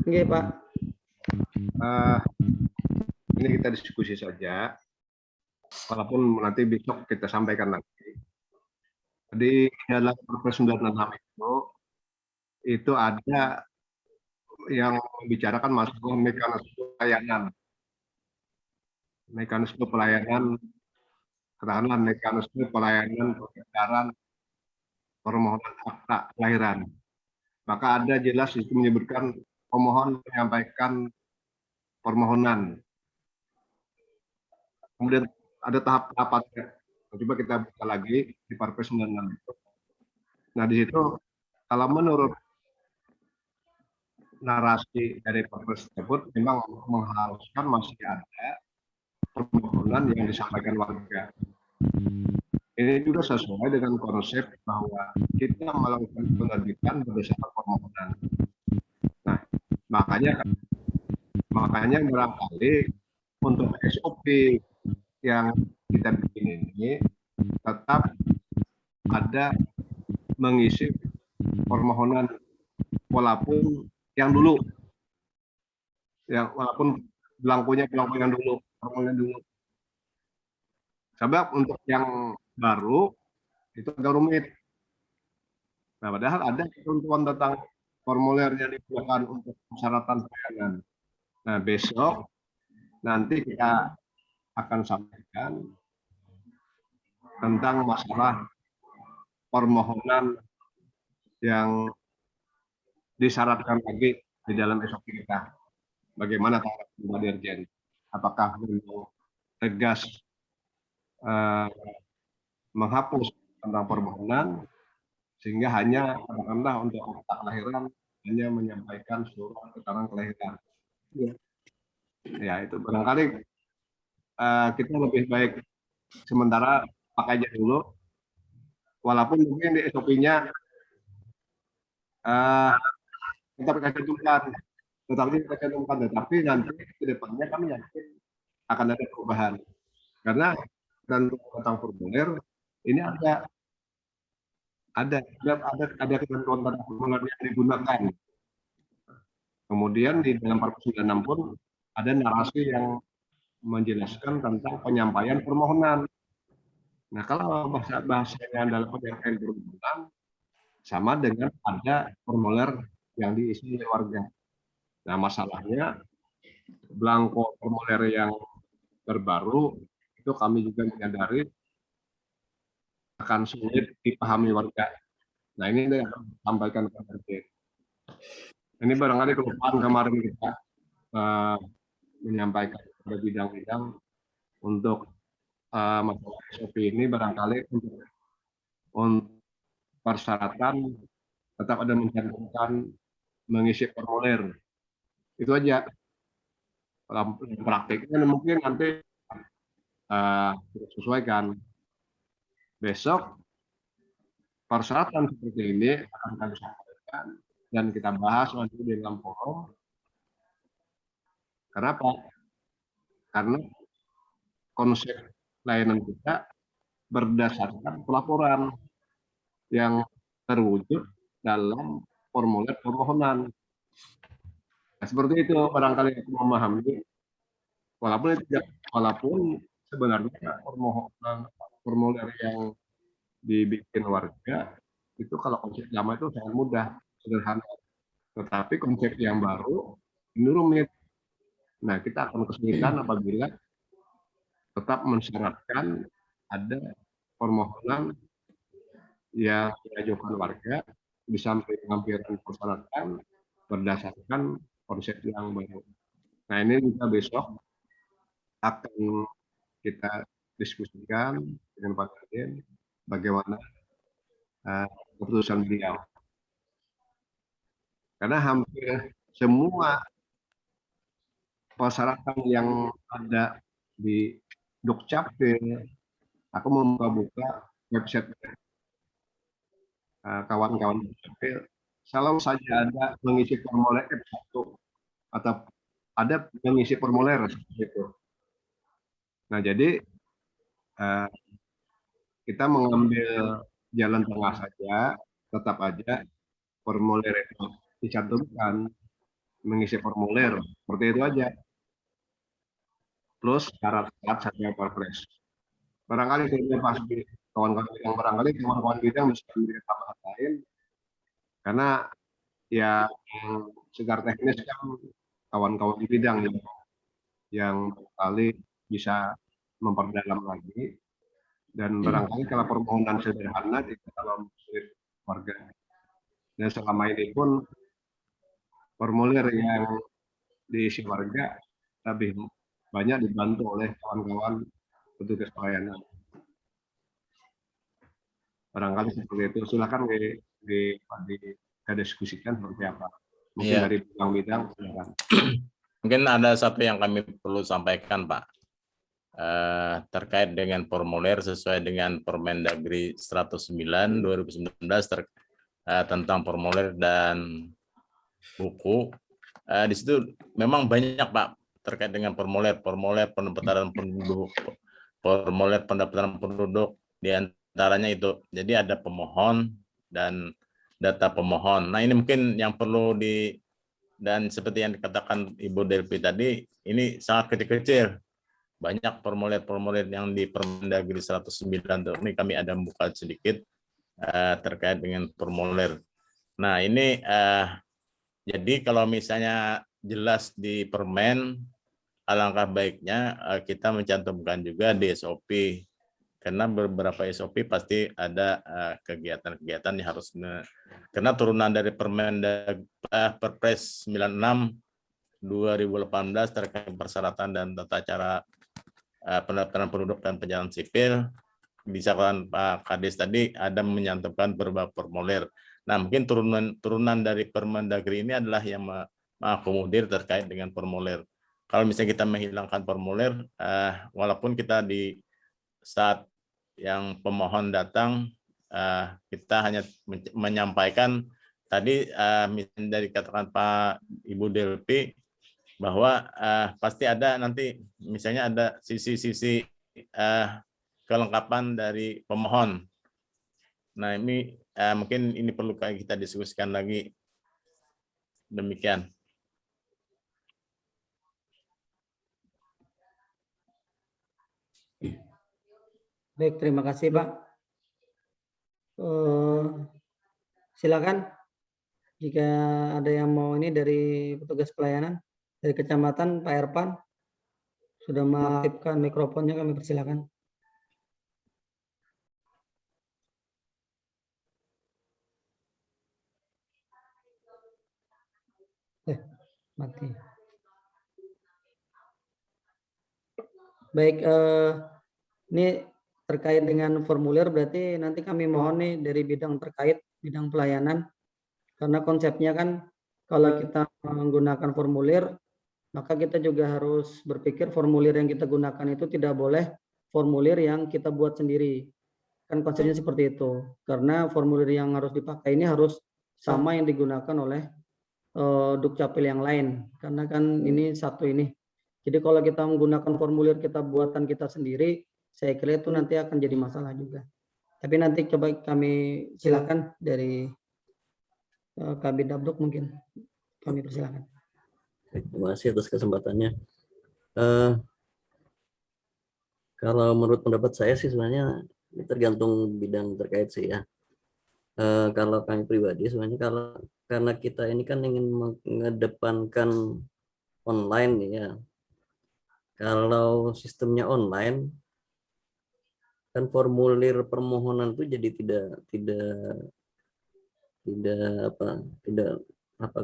Oke, Pak. Ini kita diskusi saja, walaupun nanti besok kita sampaikan lagi. Jadi dalam Perpres 96 itu ada yang membicarakan masalah mekanisme pelayanan. Mekanisme pelayanan, katakanlah mekanisme pelayanan pendaftaran permohonan akta kelahiran. Maka ada jelas itu menyebutkan pemohon menyampaikan permohonan. Kemudian ada tahap-tahapnya. Coba kita buka lagi di Perpres 96 itu. Nah, di situ kalau menurut narasi dari Perpres tersebut memang mengharuskan masih ada permohonan yang disampaikan warga. Ini juga sesuai dengan konsep bahwa kita melakukan penerbitan berdasarkan permohonan. Nah, makanya barangkali untuk SOP yang kita bikin ini tetap ada mengisi permohonan walaupun yang dulu, ya walaupun belangkonya yang dulu, permohonan dulu. Sebab untuk yang baru itu agak rumit. Nah, padahal ada ketentuan tentang formulir yang digunakan untuk persyaratan pelayanan. Nah, besok nanti kita akan sampaikan tentang masalah permohonan yang disyaratkan lagi di dalam SOP kita. Bagaimana tanggap pribadi urgent? Apakah memang tegas menghapus tentang permohonan sehingga hanya katakanlah untuk akta kelahiran hanya menyampaikan surat keterangan kelahiran. Ya, itu barangkali kita lebih baik sementara pakai aja dulu, walaupun mungkin di SOP-nya kita cantumkan, tetapi nanti ke depannya kami yakin akan ada perubahan, karena tentang formulir ini ada ketentuan tentang formulir yang digunakan. Kemudian di dalam Perpres 96 pun ada narasi yang menjelaskan tentang penyampaian permohonan. Nah, kalau bahasanya dalam penyampaian permohonan sama dengan ada formulir yang diisi oleh warga. Nah, masalahnya belangko formulir yang terbaru itu kami juga menyadari akan sulit dipahami warga. Nah, ini yang sampaikan ke RT. Ini barangkali kelupaan kemarin kita menyampaikan pada bidang-bidang untuk masalah SOP ini, barangkali untuk persyaratan tetap ada mencantumkan mengisi formulir. Itu aja. Praktiknya mungkin nanti kita sesuaikan. Besok persyaratan seperti ini akan kami sampaikan dan kita bahas nanti di dalam forum. Kenapa? Karena konsep layanan kita berdasarkan pelaporan yang terwujud dalam formulir permohonan. Nah, seperti itu barangkali aku memahami. Walaupun sebenarnya formulir yang dibikin warga itu kalau konsep lama itu sangat mudah, sederhana. Tetapi konsep yang baru ini rumit. Nah, kita akan kesulitan apabila tetap mensyaratkan ada permohonan yang diajukan warga di samping pengampiran persyaratan berdasarkan konsep yang baru. Nah, ini juga besok akan kita diskusikan dengan Pak Kadin bagaimana keputusan beliau. Karena hampir semua persyaratan yang ada di Dukcapil, aku membuka website kawan-kawan Dukcapil, selalu saja ada mengisi formulir F1 atau ada mengisi formulir seperti itu. Nah, jadi kita mengambil jalan tengah saja, tetap aja formulir itu dicantumkan, mengisi formulir, seperti itu aja. Plus syarat-syarat satya perpres. Barangkali kawan-kawan bidang bisa memberikan tambahan lain, karena ya secara teknis kan kawan-kawan di bidang yang kali bisa memperdalam lagi, dan barangkali kalau permohonan sederhana di dalam sulit warga. Dan selama ini pun formulir yang diisi warga lebih banyak dibantu oleh kawan-kawan petugas pelayanan. Barangkali seperti itu. Silakan kita diskusikan seperti apa. Mungkin dari bidang-bidang. Mungkin ada satu yang kami perlu sampaikan, Pak. Terkait dengan formulir sesuai dengan Permendagri 109 2019 tentang formulir dan buku. Di situ memang banyak, Pak, terkait dengan formulir pendaftaran penduduk, formulir pendaftaran penduduk, di antaranya itu. Jadi ada pemohon dan data pemohon. Nah, ini mungkin yang perlu dan seperti yang dikatakan Ibu Delvi tadi, ini sangat kecil-kecil. Banyak formulir-formulir yang di Permendagri 109 tuh. Ini kami ada buka sedikit terkait dengan formulir. Nah, ini jadi kalau misalnya jelas di Permen, alangkah baiknya kita mencantumkan juga di SOP, karena beberapa SOP pasti ada kegiatan-kegiatan yang harus, karena turunan dari Perpres 96 2018 terkait persyaratan dan tata cara pendaftaran penduduk dan pencatatan sipil. Disahkan Pak Kades tadi ada menyantumkan beberapa formulir. Nah, mungkin turunan dari Permendagri ini adalah yang mengakomodir terkait dengan formulir. Kalau misalnya kita menghilangkan formulir, walaupun kita di saat yang pemohon datang, kita hanya menyampaikan tadi, misalnya dari katakan Pak Ibu Delvi, bahwa pasti ada nanti misalnya ada sisi-sisi kelengkapan dari pemohon. Nah, ini mungkin ini perlu kita diskusikan lagi. Demikian. Baik, terima kasih, Pak. Silakan jika ada yang mau ini dari petugas pelayanan. Dari kecamatan, Pak Erpan, sudah mengaktifkan mikrofonnya, kami persilakan. Mati. Baik, ini terkait dengan formulir, berarti nanti kami mohon nih dari bidang terkait, bidang pelayanan, karena konsepnya kan kalau kita menggunakan formulir, maka kita juga harus berpikir formulir yang kita gunakan itu tidak boleh formulir yang kita buat sendiri. Kan konsepnya seperti itu. Karena formulir yang harus dipakai ini harus sama yang digunakan oleh Dukcapil yang lain. Karena kan ini satu ini. Jadi kalau kita menggunakan formulir kita buatan kita sendiri, saya kira itu nanti akan jadi masalah juga. Tapi nanti coba kami silakan dari Kabid Dabduk mungkin. Kami persilakan. Terima kasih atas kesempatannya. Kalau menurut pendapat saya sih sebenarnya ini tergantung bidang terkait sih ya. Kalau kami pribadi sebenarnya karena kita ini kan ingin mengedepankan online ya. Kalau sistemnya online kan formulir permohonan itu jadi tidak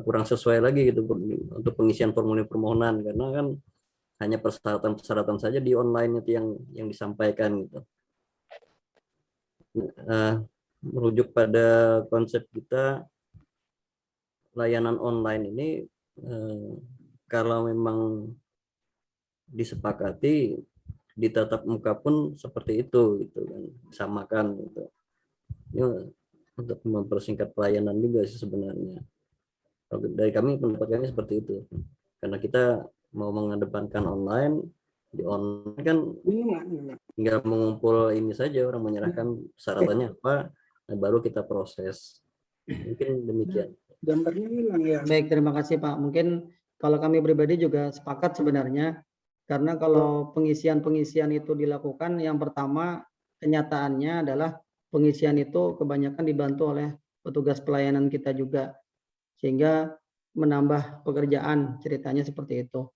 kurang sesuai lagi gitu untuk pengisian formulir permohonan, karena kan hanya persyaratan saja di online itu yang disampaikan gitu. Merujuk pada konsep kita, layanan online ini kalau memang disepakati di tatap muka pun seperti itu gitu kan, samakan gitu. Ini untuk mempersingkat pelayanan juga sih sebenarnya. Dari kami pendapat kami seperti itu, karena kita mau mengedepankan online, di online kan Enggak. tinggal mengumpul ini saja, orang menyerahkan persyaratannya apa, nah baru kita proses. Mungkin demikian. Gambarnya hilang ya. Baik, terima kasih Pak. Mungkin kalau kami pribadi juga sepakat sebenarnya, karena kalau pengisian itu dilakukan, yang pertama kenyataannya adalah pengisian itu kebanyakan dibantu oleh petugas pelayanan kita juga, sehingga menambah pekerjaan, ceritanya seperti itu.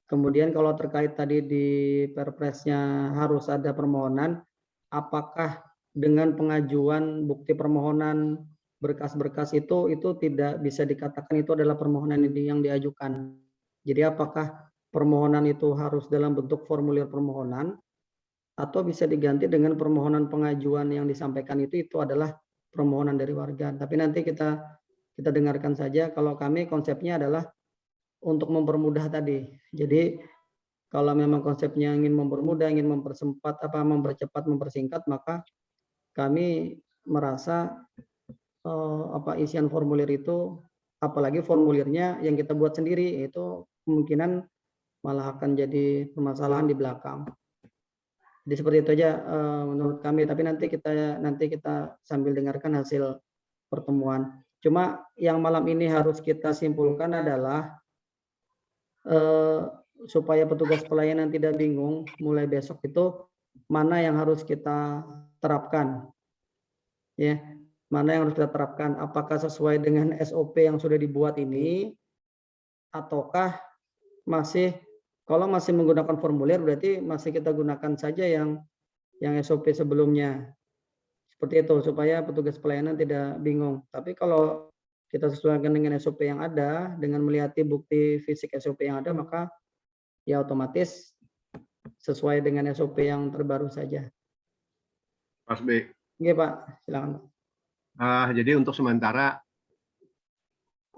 Kemudian kalau terkait tadi di Perpresnya harus ada permohonan, apakah dengan pengajuan bukti permohonan berkas-berkas itu tidak bisa dikatakan itu adalah permohonan yang diajukan. Jadi apakah permohonan itu harus dalam bentuk formulir permohonan atau bisa diganti dengan permohonan pengajuan yang disampaikan itu adalah permohonan dari warga. Tapi nanti kita dengarkan saja. Kalau kami konsepnya adalah untuk mempermudah tadi. Jadi kalau memang konsepnya ingin mempermudah, ingin mempercepat, mempersingkat, maka kami merasa isian formulir itu, apalagi formulirnya yang kita buat sendiri, itu kemungkinan malah akan jadi permasalahan di belakang. Jadi seperti itu aja menurut kami. Tapi nanti kita sambil dengarkan hasil pertemuan. Cuma yang malam ini harus kita simpulkan adalah supaya petugas pelayanan tidak bingung mulai besok itu mana yang harus kita terapkan, ya, mana yang harus kita terapkan, apakah sesuai dengan SOP yang sudah dibuat ini, ataukah kalau masih menggunakan formulir berarti masih kita gunakan saja yang SOP sebelumnya, seperti itu supaya petugas pelayanan tidak bingung. Tapi kalau kita sesuaikan dengan SOP yang ada, dengan melihat bukti fisik SOP yang ada, maka ya otomatis sesuai dengan SOP yang terbaru saja. Mas B. Oke Pak, silakan. Jadi untuk sementara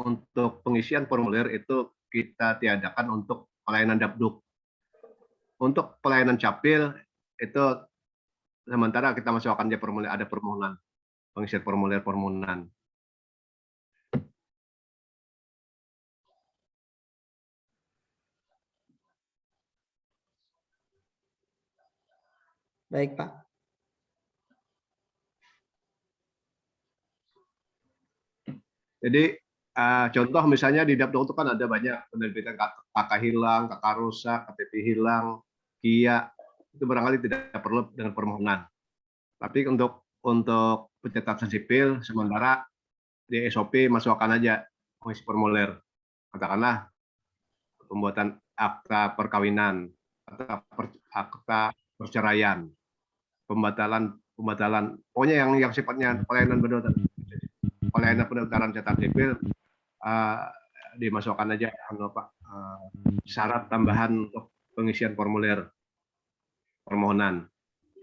untuk pengisian formulir itu kita tiadakan untuk pelayanan Dapduk. Untuk pelayanan Capil itu sementara kita masukkan aja formulir, ada permohonan, pengisian formulir permohonan. Baik Pak. Jadi contoh misalnya di Dapduk itu kan ada banyak penerbitan KK hilang, KK rusak, KTP hilang, KIA, itu barangkali tidak perlu dengan permohonan. Tapi untuk pencatatan sipil sementara di SOP masukkan aja mengisi formulir. Katakanlah pembuatan akta perkawinan, akta perceraian, pembatalan, pokoknya yang sifatnya pelayanan pendaftaran catatan sipil dimasukkan aja syarat tambahan untuk pengisian formulir permohonan.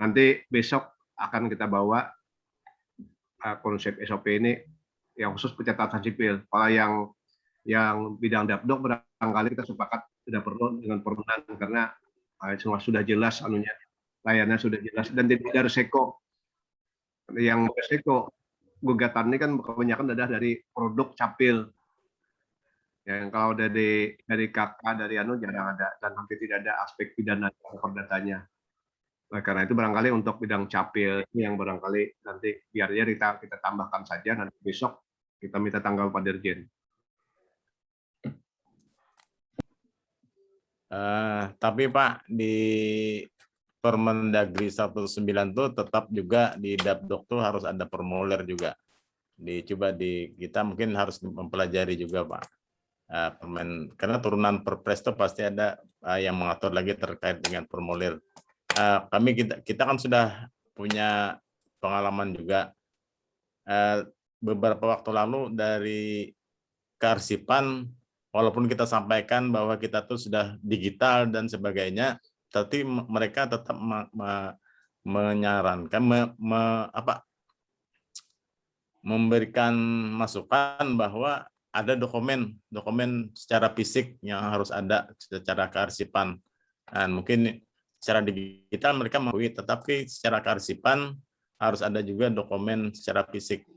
Nanti besok akan kita bawa konsep SOP ini yang khusus pencatatan sipil. Kalau yang bidang Dapduk barangkali kita sepakat tidak perlu dengan permohonan karena semua sudah jelas anunya, layanannya sudah jelas dan tidak ada resiko. Yang resiko gugatan ini kan kebanyakan adalah dari produk Capil. Yang kalau dari KK dari jarang ada dan hampir tidak ada aspek pidana perdatanya. Nah, karena itu barangkali untuk bidang Capil ini yang barangkali nanti biarnya kita tambahkan saja, nanti besok kita minta tanggal Pak Dirjen. Tapi Pak, di Permendagri 19 itu tetap juga di Dapduk tuh harus ada formulir juga. Kita mungkin harus mempelajari juga Pak. Karena turunan Perpres itu pasti ada yang mengatur lagi terkait dengan formulir. Kita kan sudah punya pengalaman juga beberapa waktu lalu dari kearsipan, walaupun kita sampaikan bahwa kita tuh sudah digital dan sebagainya, tapi mereka tetap menyarankan memberikan masukan bahwa ada dokumen secara fisik yang harus ada secara kearsipan. Dan mungkin secara digital mereka mengakui, tetapi secara kearsipan harus ada juga dokumen secara fisik.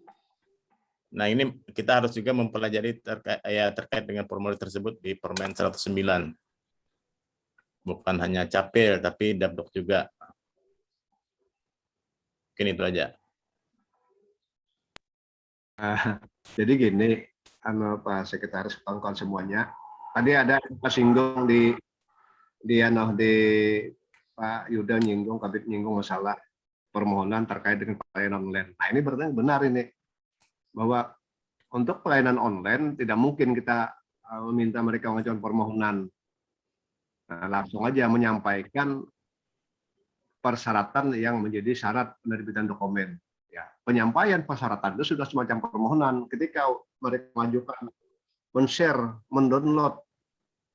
Nah, ini kita harus juga mempelajari terkait dengan formulir tersebut di Permen 109. bukan hanya capil tapi Dabduk juga. Mungkin itu aja. Jadi gini, Pak Sekretaris, kawan-kawan semuanya. Tadi ada singgung di Pak Yuda nyinggung, Kabit nyinggung masalah permohonan terkait dengan pelayanan online. Nah ini berarti benar ini, bahwa untuk pelayanan online tidak mungkin kita meminta mereka mengajukan permohonan. Nah, langsung aja menyampaikan persyaratan yang menjadi syarat penerbitan dokumen. Ya, penyampaian persyaratan itu sudah semacam permohonan. Ketika mereka mengajukan, men-share, mendownload,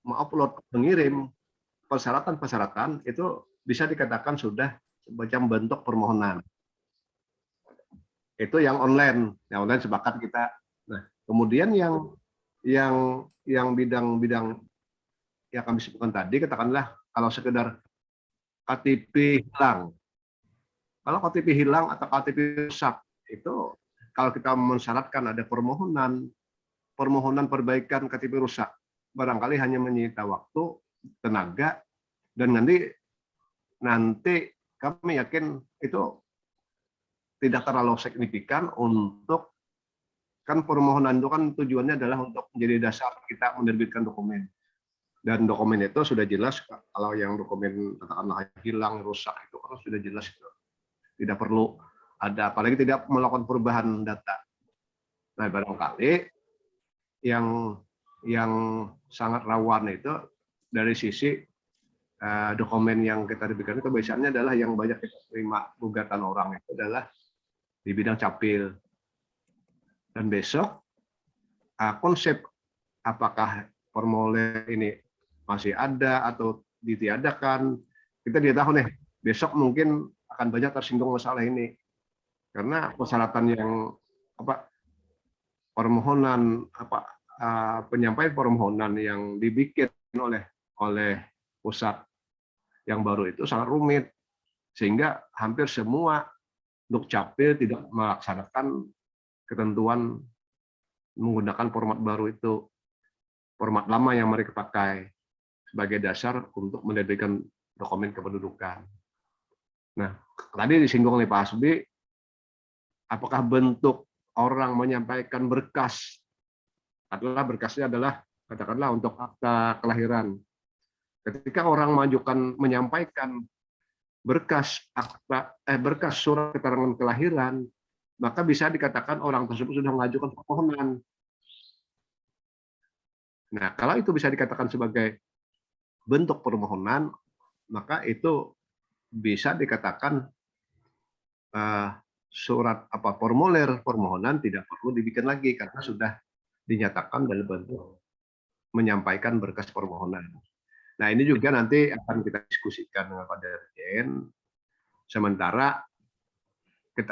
mengupload, mengirim persyaratan-persyaratan itu bisa dikatakan sudah semacam bentuk permohonan. Itu yang online. Yang online sepakat kita. Nah, kemudian yang bidang-bidang yang kami sebutkan tadi, katakanlah kalau sekedar KTP hilang. Kalau KTP hilang atau KTP rusak, itu kalau kita mensyaratkan ada permohonan perbaikan KTP rusak, barangkali hanya menyita waktu, tenaga, dan nanti kami yakin itu tidak terlalu signifikan untuk, kan permohonan itu kan tujuannya adalah untuk menjadi dasar kita menerbitkan dokumen. Dan dokumen itu sudah jelas, kalau yang dokumen katakanlah hilang, rusak, itu kan sudah jelas itu. Tidak perlu ada, apalagi tidak melakukan perubahan data. Nah, barangkali yang sangat rawan itu dari sisi dokumen yang kita terbitkan itu biasanya adalah yang banyak kita terima gugatan orang itu adalah di bidang capil. Dan besok konsep apakah formulir ini masih ada atau ditiadakan, kita tidak tahu nih. Besok mungkin akan banyak tersinggung masalah ini karena persyaratan yang penyampaian permohonan yang dibikin oleh pusat yang baru itu sangat rumit, sehingga hampir semua Dukcapil tidak melaksanakan ketentuan menggunakan format baru itu, format lama yang mereka pakai sebagai dasar untuk menerbitkan dokumen kependudukan. Nah, tadi disinggung oleh Pak Hasbi, apakah bentuk orang menyampaikan berkas berkasnya adalah katakanlah untuk akta kelahiran. Ketika orang menyampaikan berkas surat keterangan kelahiran, maka bisa dikatakan orang tersebut sudah mengajukan permohonan. Nah, kalau itu bisa dikatakan sebagai bentuk permohonan, maka itu bisa dikatakan surat formulir permohonan tidak perlu dibikin lagi karena sudah dinyatakan dalam bentuk menyampaikan berkas permohonan. Nah, ini juga nanti akan kita diskusikan dengan Pak Dirjen. Sementara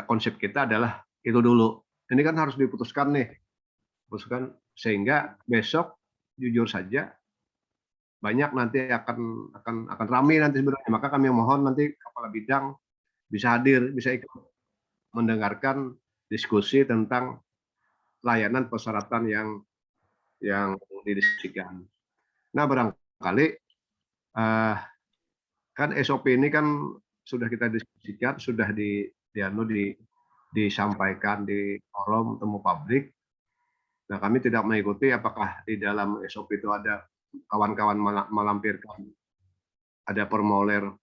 konsep kita adalah itu dulu. Ini kan harus diputuskan nih, sehingga besok jujur saja banyak nanti akan ramai nanti sebenarnya. Maka kami mohon nanti kepala bidang bisa hadir, bisa ikut mendengarkan diskusi tentang layanan persyaratan yang didiskusikan. Nah, barangkali kan SOP ini kan sudah kita diskusikan, sudah disampaikan di forum temu publik. Nah, kami tidak mengikuti apakah di dalam SOP itu ada kawan-kawan melampirkan ada formulir.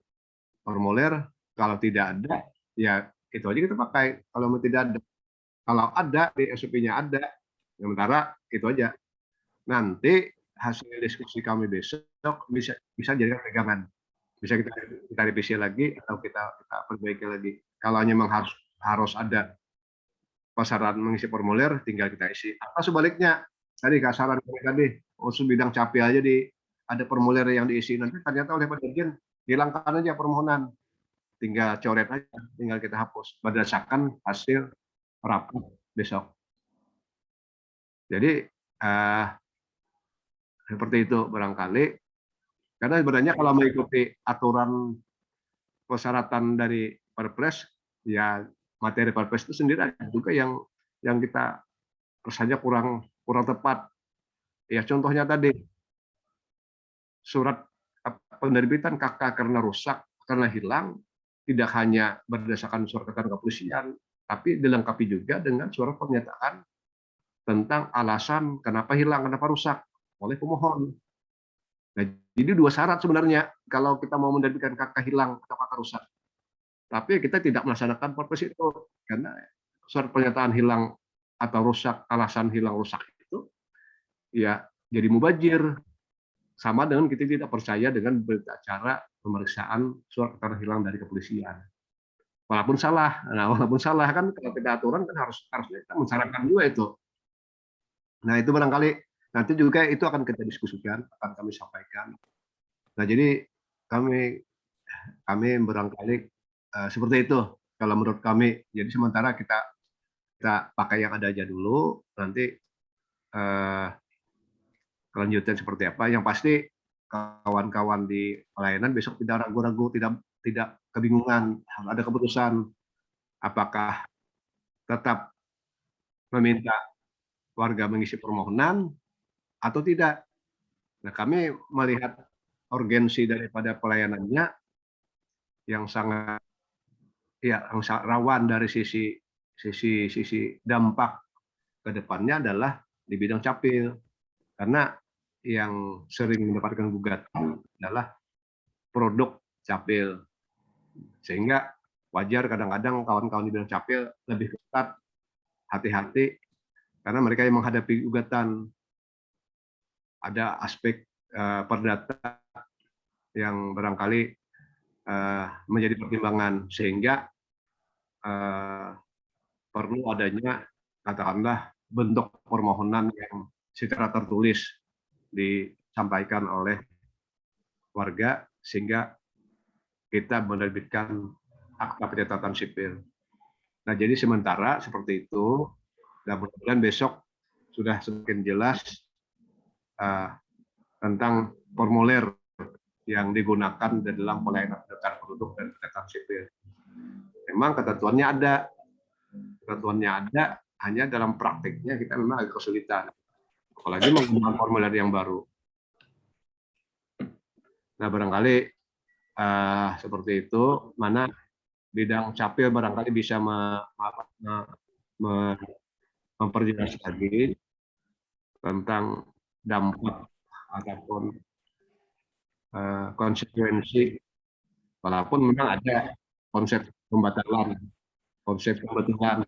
Kalau tidak ada, ya itu aja kita pakai. Kalau tidak ada, kalau ada di SOP-nya ada, sementara itu aja. Nanti hasil diskusi kami besok bisa jadi pegangan. Bisa kita revisi lagi atau kita perbaiki lagi. Kalau memang harus ada persyaratan mengisi formulir, tinggal kita isi. Atau sebaliknya, tadi kasaran tadi, usul bidang capil aja ada formulir yang diisi. Nanti ternyata oleh Pak Dirjen hilangkan aja permohonan, tinggal coret aja, tinggal kita hapus berdasarkan hasil rapat besok. Jadi seperti itu barangkali, karena sebenarnya kalau mengikuti aturan persyaratan dari Perpres, ya materi Perpres itu sendiri ada juga yang kita rasanya kurang tepat. Ya contohnya tadi surat penerbitan KK karena rusak, karena hilang, tidak hanya berdasarkan surat keterangan kepolisian, tapi dilengkapi juga dengan surat pernyataan tentang alasan kenapa hilang, kenapa rusak oleh pemohon. Nah, jadi 2 syarat sebenarnya kalau kita mau menerbitkan KK hilang atau KK rusak. Tapi kita tidak melaksanakan purpose itu karena surat pernyataan hilang atau rusak, alasan hilang rusak itu ya jadi mubazir. Sama dengan kita tidak percaya dengan berita acara pemeriksaan surat keterangan hilang dari kepolisian. Walaupun salah. Nah, walaupun salah kan kalau kita aturan kan harusnya kita mensyaratkan juga itu. Nah, itu barangkali nanti juga itu akan kita diskusikan, akan kami sampaikan. Nah, jadi kami barangkali seperti itu kalau menurut kami. Jadi sementara kita pakai yang ada aja dulu, nanti kelanjutan seperti apa. Yang pasti kawan-kawan di pelayanan besok tidak ragu-ragu, tidak kebingungan, harus ada keputusan apakah tetap meminta warga mengisi permohonan atau tidak. Nah, kami melihat urgensi daripada pelayanannya yang sangat rawan dari sisi dampak ke depannya adalah di bidang capil. Karena yang sering mendapatkan gugatan adalah produk capil. Sehingga wajar kadang-kadang kawan-kawan di bidang capil lebih ketat, hati-hati, karena mereka yang menghadapi gugatan ada aspek perdata yang barangkali menjadi pertimbangan, sehingga perlu adanya katakanlah bentuk permohonan yang secara tertulis disampaikan oleh warga sehingga kita menerbitkan akta pencatatan sipil. Nah, jadi sementara seperti itu, dan mudah-mudahan besok sudah semakin jelas tentang formulir yang digunakan dalam pelayanan pendaftaran penduduk dan pencatatan sipil. Memang ketentuannya ada, hanya dalam praktiknya kita memang agak kesulitan. Apalagi menggunakan formulir yang baru. Nah, barangkali seperti itu, mana bidang capil barangkali bisa memperjelas lagi tentang dampak ataupun konsekuensi, walaupun memang ada konsep pembatalan, konsep pembatalan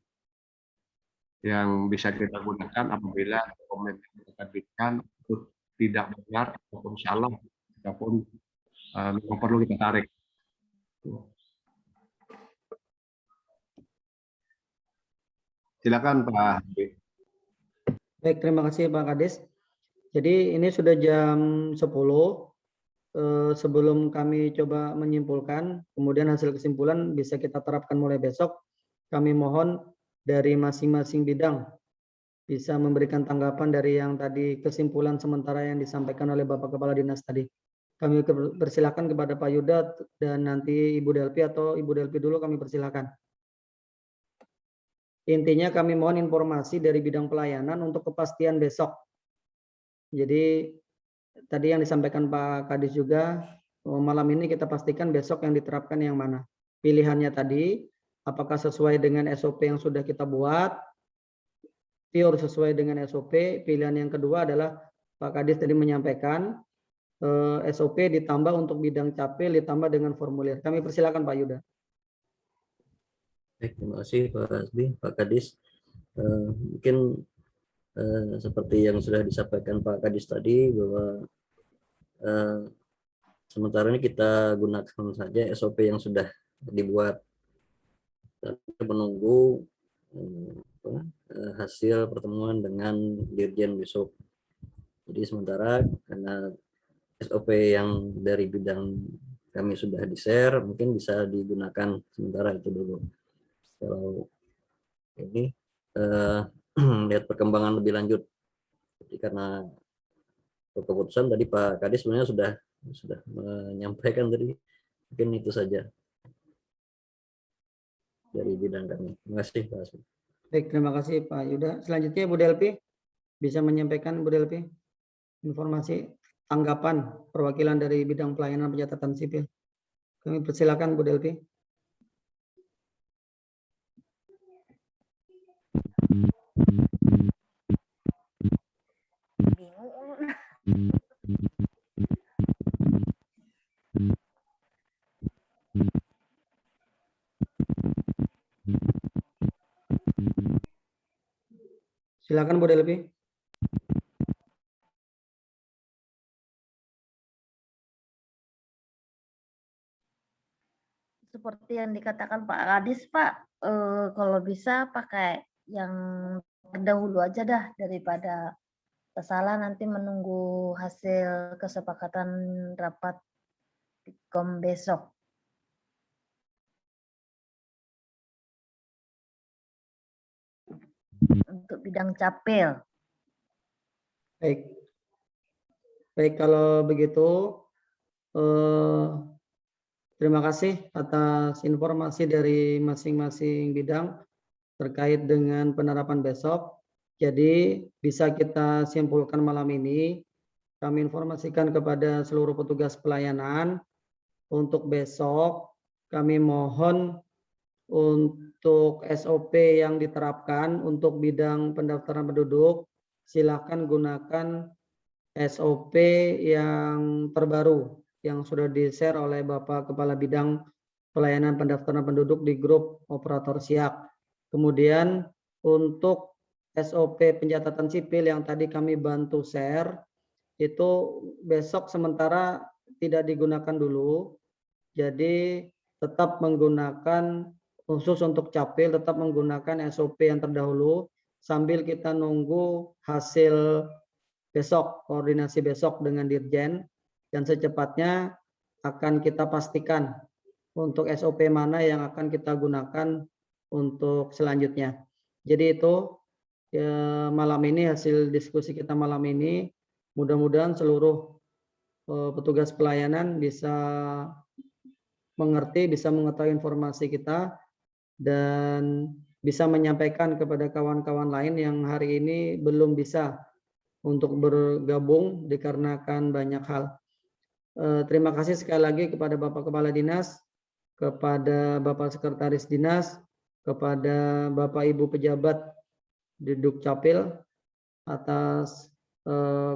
yang bisa kita gunakan apabila dokumen yang kita terbitkan itu tidak benar ataupun salah ataupun memang perlu kita tarik. Silakan Pak. Baik, terima kasih Pak Kades. Jadi ini sudah jam 10. Sebelum kami coba menyimpulkan, kemudian hasil kesimpulan bisa kita terapkan mulai besok. Kami mohon dari masing-masing bidang bisa memberikan tanggapan dari yang tadi kesimpulan sementara yang disampaikan oleh Bapak Kepala Dinas tadi. Kami persilakan kepada Pak Yuda dan nanti Ibu Delpi atau Ibu Delpi dulu kami persilakan. Intinya kami mohon informasi dari bidang pelayanan untuk kepastian besok. Jadi tadi yang disampaikan Pak Kadis juga, malam ini kita pastikan besok yang diterapkan yang mana. Pilihannya tadi, apakah sesuai dengan SOP yang sudah kita buat, pure sesuai dengan SOP. Pilihan yang kedua adalah Pak Kadis tadi menyampaikan, SOP ditambah untuk bidang capil, ditambah dengan formulir. Kami persilakan Pak Yuda. Baik, terima kasih Pak Hasbi, Pak Kadis. Mungkin seperti yang sudah disampaikan Pak Kadis tadi, bahwa sementara ini kita gunakan saja SOP yang sudah dibuat dan menunggu hasil pertemuan dengan Dirjen besok. Jadi sementara karena SOP yang dari bidang kami sudah di-share, mungkin bisa digunakan sementara itu dulu. Kalau ini lihat perkembangan lebih lanjut. Jadi karena keputusan tadi Pak Kadis sebenarnya sudah menyampaikan tadi, mungkin itu saja dari bidang kami. Terima kasih Pak Hasbi. Baik, terima kasih Pak Yuda. Selanjutnya Bu Delpi bisa menyampaikan Bu Delpi informasi tanggapan perwakilan dari bidang pelayanan pencatatan sipil. Kami persilakan Bu Delvi. Silakan Bu Delvi. Seperti yang dikatakan Pak Kadis, Pak, kalau bisa pakai yang terdahulu aja dah daripada salah nanti menunggu hasil kesepakatan rapat Kom besok. Untuk bidang capil. Baik. Baik, kalau begitu terima kasih atas informasi dari masing-masing bidang terkait dengan penerapan besok. Jadi bisa kita simpulkan malam ini, kami informasikan kepada seluruh petugas pelayanan untuk besok kami mohon untuk SOP yang diterapkan untuk bidang pendaftaran penduduk, silakan gunakan SOP yang terbaru yang sudah di-share oleh Bapak Kepala Bidang Pelayanan Pendaftaran Penduduk di grup operator SIAK. Kemudian untuk SOP pencatatan sipil yang tadi kami bantu share, itu besok sementara tidak digunakan dulu. Jadi tetap menggunakan khusus untuk capil, tetap menggunakan SOP yang terdahulu sambil kita nunggu hasil besok, koordinasi besok dengan Dirjen, dan secepatnya akan kita pastikan untuk SOP mana yang akan kita gunakan untuk selanjutnya. Jadi itu malam ini hasil diskusi kita malam ini, mudah-mudahan seluruh petugas pelayanan bisa mengerti, bisa mengetahui informasi kita, dan bisa menyampaikan kepada kawan-kawan lain yang hari ini belum bisa untuk bergabung dikarenakan banyak hal. Terima kasih sekali lagi kepada Bapak Kepala Dinas, kepada Bapak Sekretaris Dinas, kepada Bapak Ibu pejabat di Dukcapil atas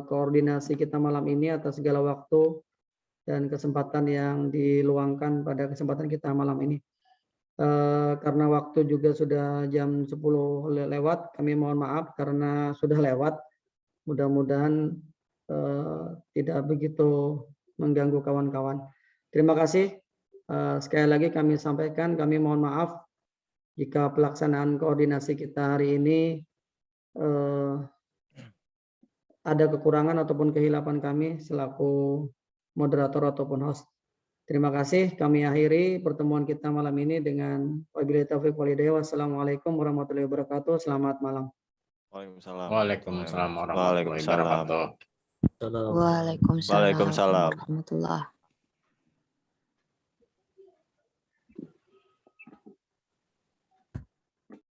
koordinasi kita malam ini, atas segala waktu dan kesempatan yang diluangkan pada kesempatan kita malam ini. Karena waktu juga sudah jam 10 lewat, kami mohon maaf karena sudah lewat. Mudah-mudahan tidak begitu mengganggu kawan-kawan. Terima kasih. Sekali lagi kami sampaikan, kami mohon maaf jika pelaksanaan koordinasi kita hari ini ada kekurangan ataupun kehilapan kami selaku moderator ataupun host. Terima kasih. Kami akhiri pertemuan kita malam ini dengan wabillahi taufiq wal hidayah. Wassalamualaikum warahmatullahi wabarakatuh. Selamat malam. Waalaikumsalam. Waalaikumsalam warahmatullahi wabarakatuh. Salam. Waalaikumsalam warahmatullahi